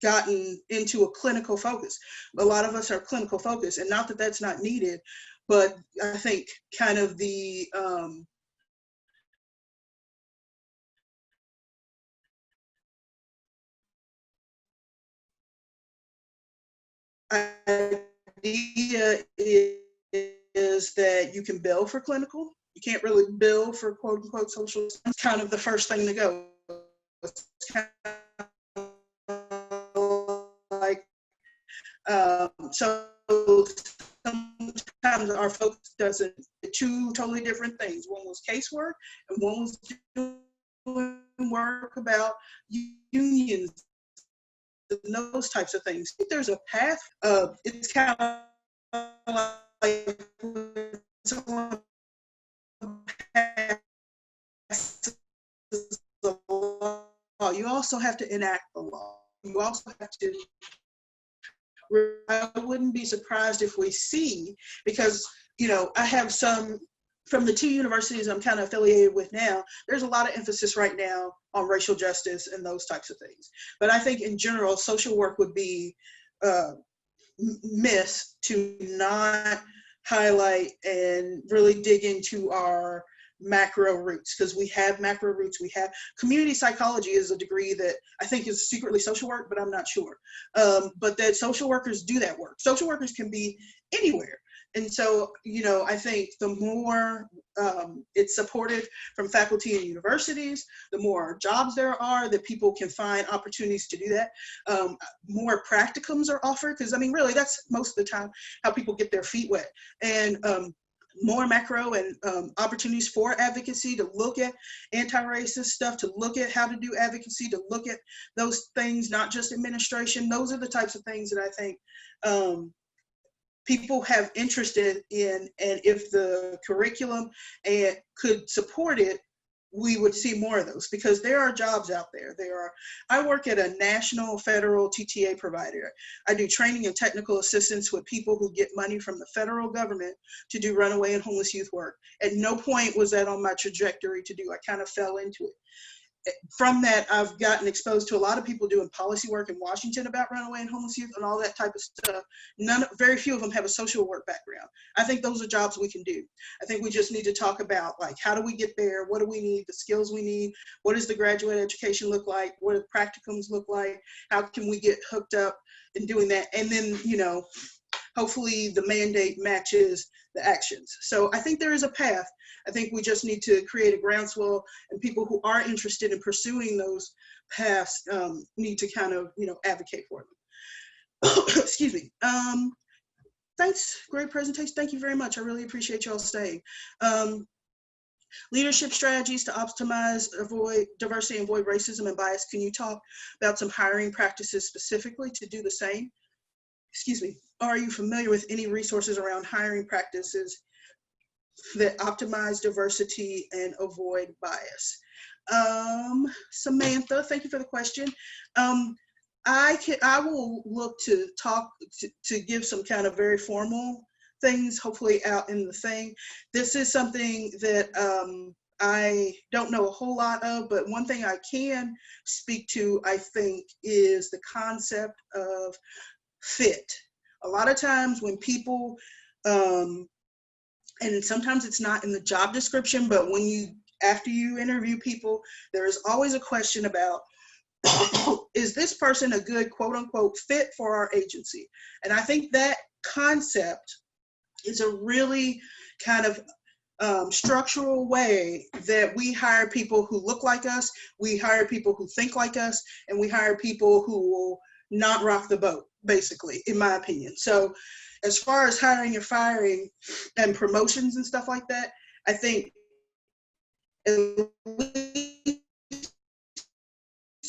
gotten into a clinical focus. A lot of us are clinical focused, and not that that's not needed, but I think kind of the idea is that you can bill for clinical. You can't really bill for quote unquote social. It's kind of the first thing to go. It's kind of like, so sometimes our focus doesn't, 2 totally different things. One was casework and one was doing work about unions and those types of things. I think there's a path. It's kind of like someone passes the law, you also have to enact the law. You also have to, I wouldn't be surprised if we see, because, you know, I have some, from the 2 universities I'm kind of affiliated with now, there's a lot of emphasis right now on racial justice and those types of things. But I think in general, social work would be missed to not highlight and really dig into our macro roots, because we have macro roots. We have community psychology is a degree that I think is secretly social work, but I'm not sure. But that social workers do that work. Social workers can be anywhere. And so, you know, I think the more it's supported from faculty and universities, the more jobs there are that people can find opportunities to do that. More practicums are offered, because I mean, really, that's most of the time how people get their feet wet. And more macro and opportunities for advocacy, to look at anti-racist stuff, to look at how to do advocacy, to look at those things, not just administration. Those are the types of things that I think people have interested in, and if the curriculum could support it, we would see more of those, because there are jobs out there. I work at a national federal TTA provider. I do training and technical assistance with people who get money from the federal government to do runaway and homeless youth work. At no point was that on my trajectory to do. I kind of fell into it. From that, I've gotten exposed to a lot of people doing policy work in Washington about runaway and homeless youth and all that type of stuff. Very few of them have a social work background. I think those are jobs we can do. I think we just need to talk about, like, how do we get there? What do we need? The skills we need? What does the graduate education look like? What do practicums look like? How can we get hooked up in doing that? And then, you know, hopefully the mandate matches the actions. So I think there is a path. I think we just need to create a groundswell, and people who are interested in pursuing those paths need to kind of, you know, advocate for them. Excuse me. Thanks, great presentation. Thank you very much. I really appreciate y'all staying. Leadership strategies to optimize, avoid diversity, and avoid racism and bias. Can you talk about some hiring practices specifically to do the same? Excuse me. Are you familiar with any resources around hiring practices that optimize diversity and avoid bias? Samantha, thank you for the question. I will look to talk to give some kind of very formal things, hopefully out in the thing. This is something that I don't know a whole lot of, but one thing I can speak to, I think, is the concept of fit. A lot of times when people, and sometimes it's not in the job description, but when after you interview people, there is always a question about, is this person a good quote unquote fit for our agency? And I think that concept is a really kind of structural way that we hire people who look like us, we hire people who think like us, and we hire people who will not rock the boat, basically, in my opinion. So as far as hiring and firing and promotions and stuff like that, I think at least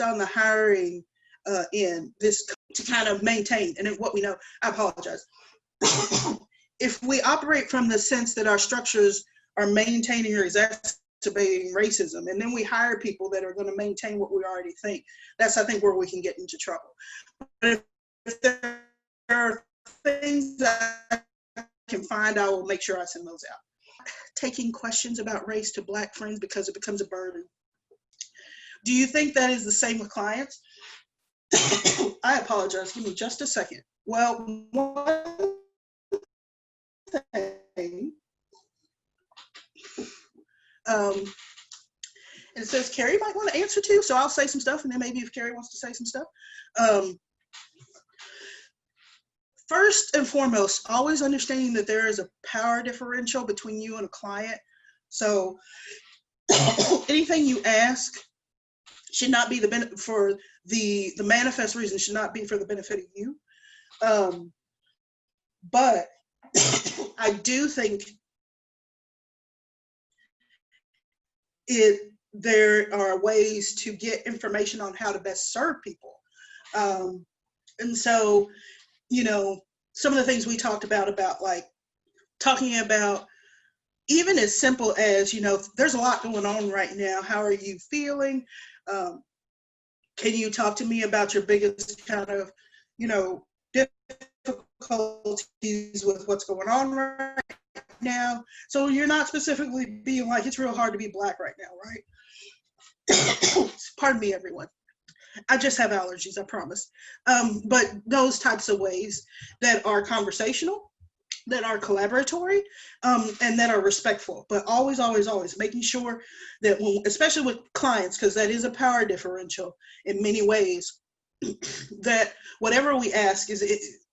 on the hiring end, this to kind of maintain, and what we know, I apologize. If we operate from the sense that our structures are maintaining or exacerbating racism, and then we hire people that are going to maintain what we already think, that's, I think, where we can get into trouble. But if there are things that I can find, I will make sure I send those out. Taking questions about race to Black friends because it becomes a burden. Do you think that is the same with clients? I apologize, give me just a second. Well, one thing, and it says Carrie might want to answer too, so I'll say some stuff, and then maybe if Carrie wants to say some stuff. First and foremost, always understanding that there is a power differential between you and a client. So anything you ask should not be for the manifest reason should not be for the benefit of you. But I do think there are ways to get information on how to best serve people. And so, you know, some of the things we talked about like talking about even as simple as, you know, there's a lot going on right now. How are you feeling? Can you talk to me about your biggest kind of, you know, difficulties with what's going on right now? So you're not specifically being like, it's real hard to be Black right now, right? Pardon me, everyone. I just have allergies, I promise. But those types of ways that are conversational, that are collaboratory, and that are respectful, but always, always, always making sure that when, especially with clients, because that is a power differential in many ways, that whatever we ask is,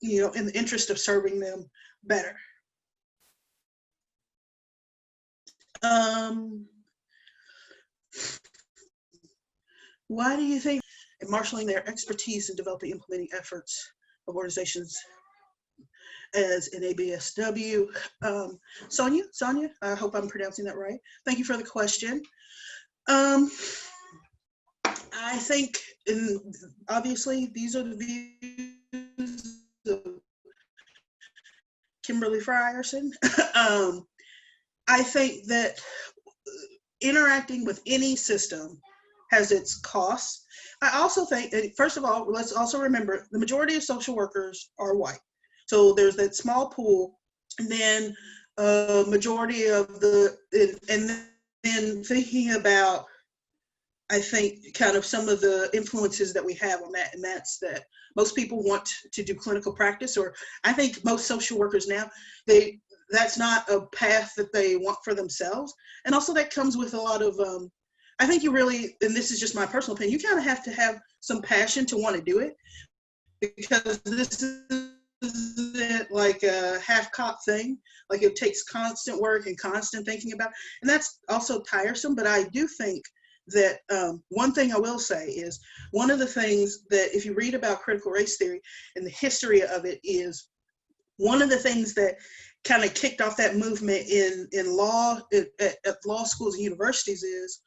you know, in the interest of serving them better. Why do you think marshaling their expertise in developing implementing efforts of organizations as an ABSW? Sonia, I hope I'm pronouncing that right. Thank you for the question. I think, obviously, these are the views of Kimberly Frierson. I think that interacting with any system has its costs. I also think, first of all, let's also remember the majority of social workers are white. So there's that small pool, and then majority of and then thinking about, I think, kind of some of the influences that we have on that, and that's that most people want to do clinical practice, or I think most social workers now, that's not a path that they want for themselves. And also that comes with a lot of, I think you really, and this is just my personal opinion, you kind of have to have some passion to want to do it, because this isn't like a half-cop thing. Like, it takes constant work and constant thinking about, and that's also tiresome. But I do think that one thing I will say is, one of the things that if you read about critical race theory and the history of it is one of the things that kind of kicked off that movement in law at law schools and universities is,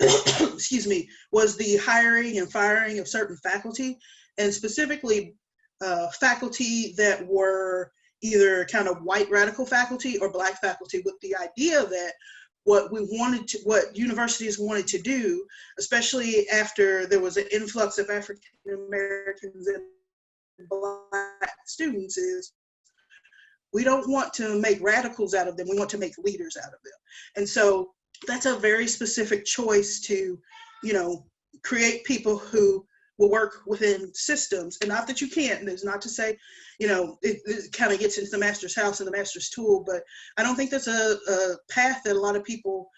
excuse me, was the hiring and firing of certain faculty, and specifically faculty that were either kind of white radical faculty or Black faculty, with the idea that what universities wanted to do, especially after there was an influx of African Americans and Black students, is we don't want to make radicals out of them, we want to make leaders out of them. And so that's a very specific choice to, you know, create people who will work within systems. And not that you can't, and there's not to say, you know, it kind of gets into the master's house and the master's tool, but I don't think that's a path that a lot of people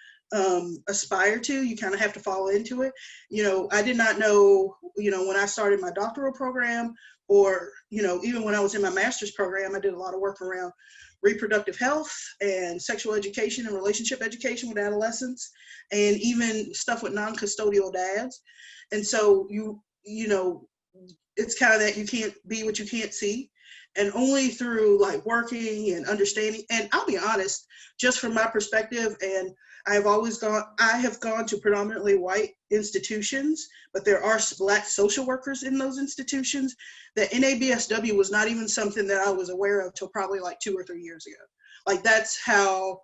aspire to. You kind of have to fall into it. You know, I did not know, you know, when I started my doctoral program, or, you know, even when I was in my master's program, I did a lot of work around reproductive health and sexual education and relationship education with adolescents, and even stuff with non-custodial dads. And so you know, it's kind of that you can't be what you can't see. And only through like working and understanding, and I'll be honest, just from my perspective, and I have gone to predominantly white institutions, but there are Black social workers in those institutions. That NABSW was not even something that I was aware of till probably like 2 or 3 years ago. Like, that's how,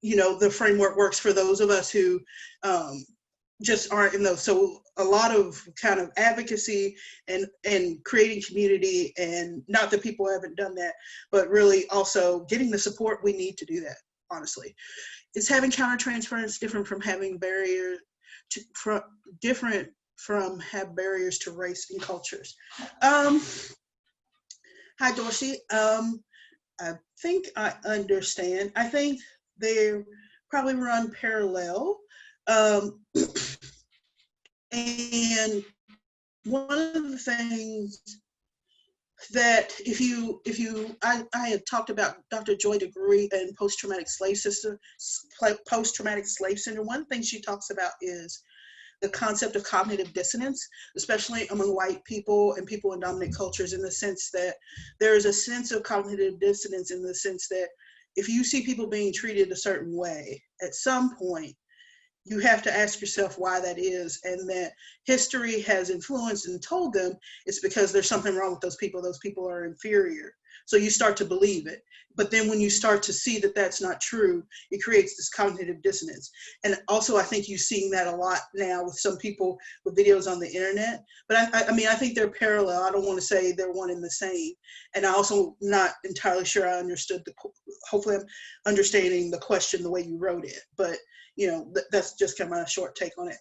you know, the framework works for those of us who just aren't in those. So a lot of kind of advocacy and creating community, and not that people haven't done that, but really also getting the support we need to do that, honestly. Is having countertransference different from having barriers to, have barriers to race and cultures? Hi, Dorsey. I think I understand. I think they probably run parallel. And one of the things that I had talked about Dr. Joy DeGruy and post-traumatic slave syndrome. One of the things she talks about is the concept of cognitive dissonance, especially among white people and people in dominant cultures, in the sense that there is a sense of cognitive dissonance, in the sense that if you see people being treated a certain way, at some point, you have to ask yourself why that is, and that history has influenced and told them it's because there's something wrong with those people are inferior. So you start to believe it. But then when you start to see that that's not true, it creates this cognitive dissonance. And also, I think you're seeing that a lot now with some people with videos on the internet. But I mean, I think they're parallel. I don't want to say they're one and the same. And I also not entirely sure I understood hopefully I'm understanding the question the way you wrote it. But you know, that's just kind of my short take on it.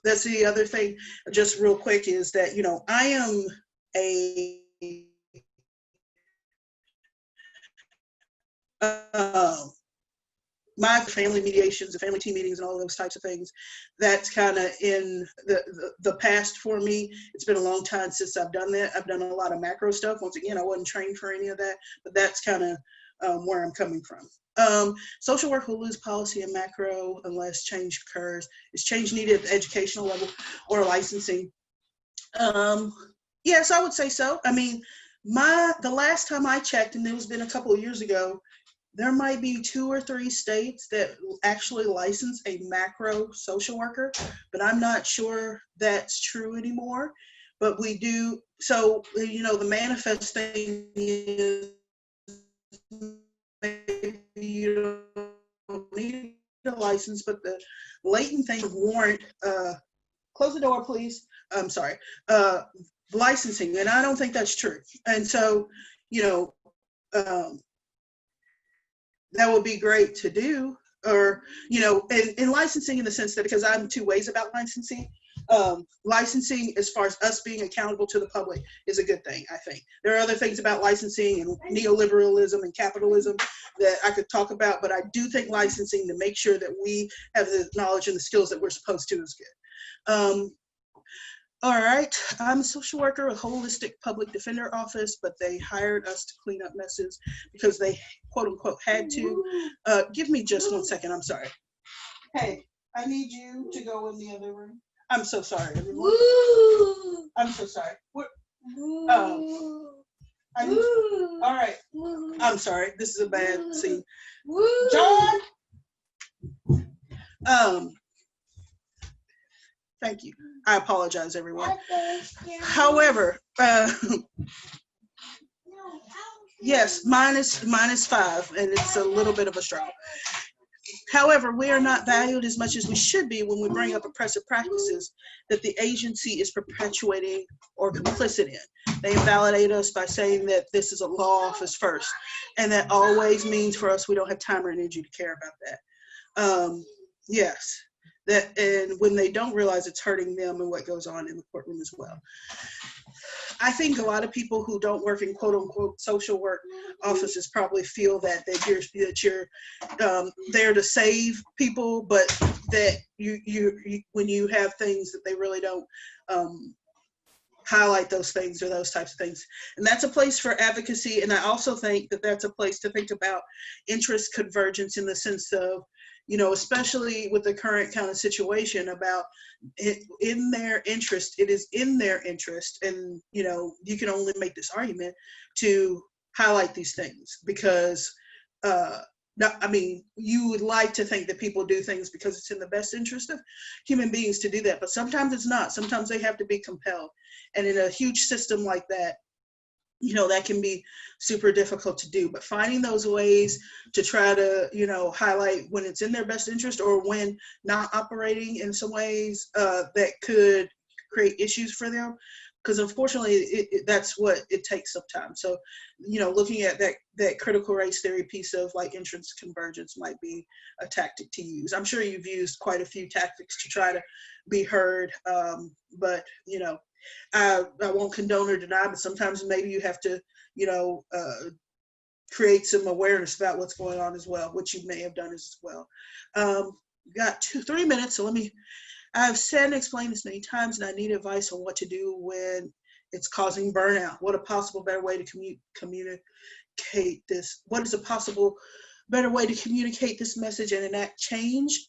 That's the other thing, just real quick, is that, you know, I am my family mediations and family team meetings and all those types of things, that's kind of in the past for me. It's been a long time since I've done that. I've done a lot of macro stuff. Once again, I wasn't trained for any of that, but that's kind of where I'm coming from. Social work will lose policy in macro unless change occurs. Is change needed at the educational level or licensing? Yes, I would say so. I mean, the last time I checked, and it was been a couple of years ago, there might be 2 or 3 states that actually license a macro social worker, but I'm not sure that's true anymore. But we do. So, you know, the manifest thing is maybe you don't need a license, but the latent thing of warrant, close the door, please. I'm sorry, licensing, and I don't think that's true. And so, you know, that would be great to do, or, you know, and licensing in the sense that, because I'm 2 ways about licensing. Licensing, as far as us being accountable to the public, is a good thing, I think. There are other things about licensing and neoliberalism and capitalism that I could talk about, but I do think licensing, to make sure that we have the knowledge and the skills that we're supposed to, is good. All right, I'm a social worker, a holistic public defender office, but they hired us to clean up messes because they, quote unquote, had to. Give me just 1 second, I'm sorry. Hey, I need you to go in the other room. I'm so sorry, everyone. I'm so sorry. All right. I'm sorry. This is a bad scene. John. Thank you. I apologize, everyone. However, yes, mine is -5, and it's a little bit of a struggle. However, we are not valued as much as we should be when we bring up oppressive practices that the agency is perpetuating or complicit in. They invalidate us by saying that this is a law office first, and that always means for us we don't have time or energy to care about that. Yes, that, and when they don't realize it's hurting them and what goes on in the courtroom as well. I think a lot of people who don't work in quote unquote social work offices probably feel that you're there to save people, but that you when you have things that they really don't highlight those things or those types of things. And that's a place for advocacy. And I also think that that's a place to think about interest convergence in the sense of, you know, especially with the current kind of situation about it in their interest, it is in their interest. And, you know, you can only make this argument to highlight these things because, I mean, you would like to think that people do things because it's in the best interest of human beings to do that, but sometimes it's not. Sometimes they have to be compelled. And in a huge system like that, you know, that can be super difficult to do. But finding those ways to try to, you know, highlight when it's in their best interest or when not operating in some ways that could create issues for them. Because unfortunately, that's what it takes sometimes. So, you know, looking at that critical race theory piece of like interest convergence might be a tactic to use. I'm sure you've used quite a few tactics to try to be heard, but, you know, I won't condone or deny, but sometimes maybe you have to, you know, create some awareness about what's going on as well, which you may have done as well. Got 3 minutes, so I've said and explained this many times, and I need advice on what to do when it's causing burnout. What a possible better way to communicate this? What is a possible better way to communicate this message and enact change?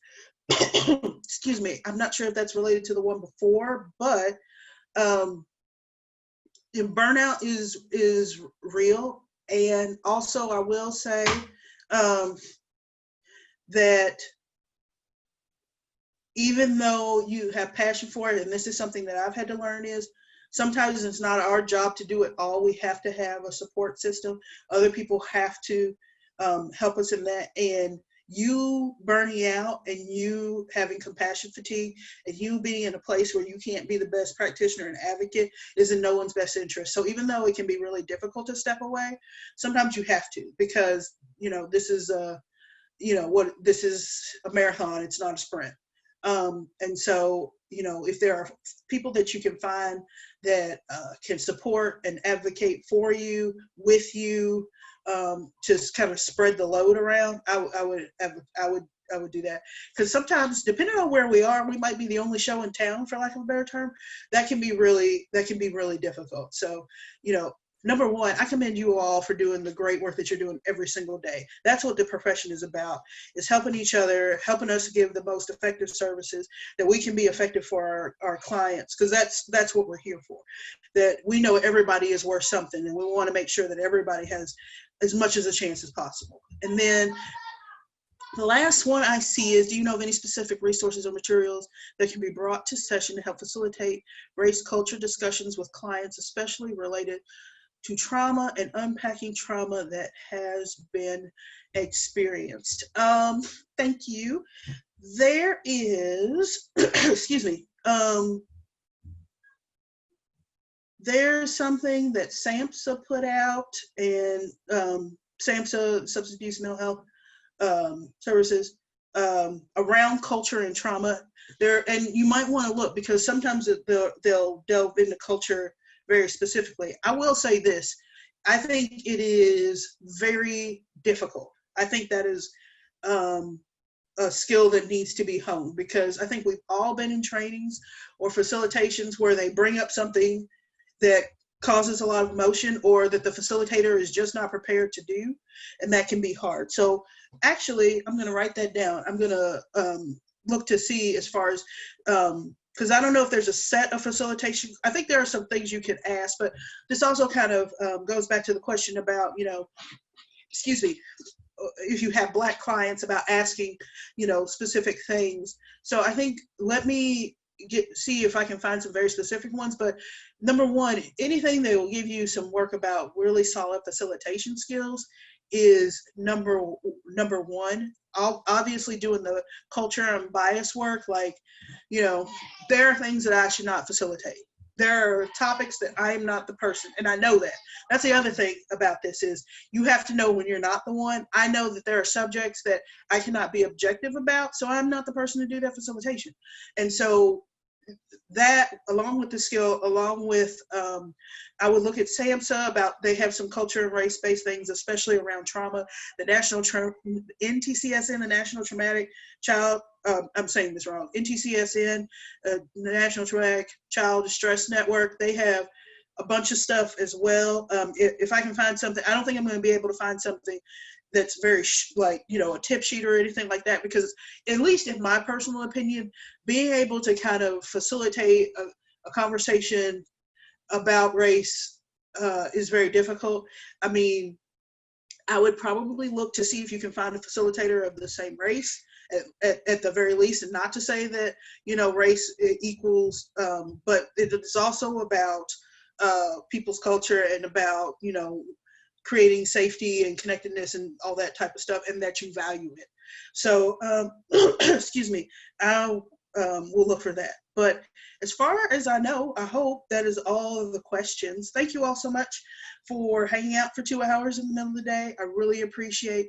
Excuse me. I'm not sure if that's related to the one before, but burnout is real. And also I will say that even though you have passion for it, and this is something that I've had to learn, is sometimes it's not our job to do it all. We have to have a support system. Other people have to help us in that. And you burning out and you having compassion fatigue and you being in a place where you can't be the best practitioner and advocate is in no one's best interest. So even though it can be really difficult to step away, sometimes you have to, because, you know, this is this is a marathon, it's not a sprint. And so, you know, if there are people that you can find that can support and advocate for you, with you, to kind of spread the load around, I would do that. Because sometimes, depending on where we are, we might be the only show in town, for lack of a better term. That can be really difficult. So, you know, number one, I commend you all for doing the great work that you're doing every single day. That's what the profession is about, is helping each other, helping us give the most effective services that we can be effective for our clients, because that's what we're here for. That we know everybody is worth something, and we want to make sure that everybody has as much as a chance as possible. And then the last one I see is, do you know of any specific resources or materials that can be brought to session to help facilitate race culture discussions with clients, especially related to trauma and unpacking trauma that has been experienced? Thank you. There is, excuse me, there's something that SAMHSA put out, and SAMHSA, Substance Abuse Mental Health Services, around culture and trauma there, and you might want to look, because sometimes they'll delve into culture very specifically. I will say this, I think it is very difficult. I think that is a skill that needs to be honed, because I think we've all been in trainings or facilitations where they bring up something that causes a lot of emotion, or that the facilitator is just not prepared to do, and that can be hard. So actually, I'm going to write that down. I'm going to look to see, as far as because I don't know if there's a set of facilitation. I think there are some things you can ask, but this also kind of goes back to the question about, you know, excuse me, if you have Black clients, about asking, you know, specific things. So I think, let me see if I can find some very specific ones. But number one, anything that will give you some work about really solid facilitation skills is number one. Obviously doing the culture and bias work, like, you know, there are things that I should not facilitate. There are topics that I am not the person, and I know that. That's the other thing about this is you have to know when you're not the one. I know that there are subjects that I cannot be objective about, so I'm not the person to do that facilitation. And so that, along with the skill, along with, I would look at SAMHSA about, they have some culture and race-based things, especially around trauma. The NTCSN, the National Traumatic Child, I'm saying this wrong, NTCSN, the National Traumatic Child Distress Network, they have a bunch of stuff as well. If I can find something, I don't think I'm going to be able to find something that's very like, you know, a tip sheet or anything like that, because at least in my personal opinion, being able to kind of facilitate a conversation about race is very difficult. I mean, I would probably look to see if you can find a facilitator of the same race at the very least, and not to say that, you know, race equals, but it is also about people's culture and about, you know, creating safety and connectedness and all that type of stuff, and that you value it. So, excuse me, we'll look for that. But as far as I know, I hope that is all of the questions. Thank you all so much for hanging out for 2 hours in the middle of the day. I really appreciate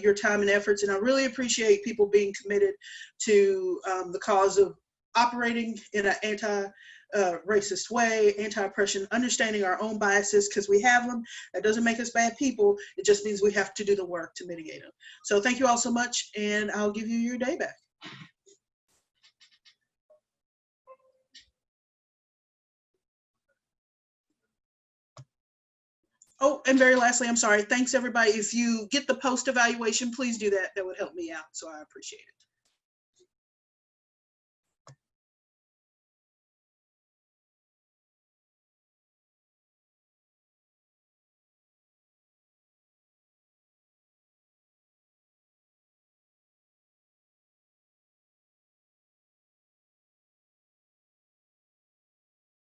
your time and efforts, and I really appreciate people being committed to the cause of operating in an anti-racist way, anti-oppression, understanding our own biases, because we have them. That doesn't make us bad people. It just means we have to do the work to mitigate them. So thank you all so much, and I'll give you your day back. Oh, and very lastly, I'm sorry. Thanks, everybody. If you get the post evaluation, please do that. That would help me out. So I appreciate it.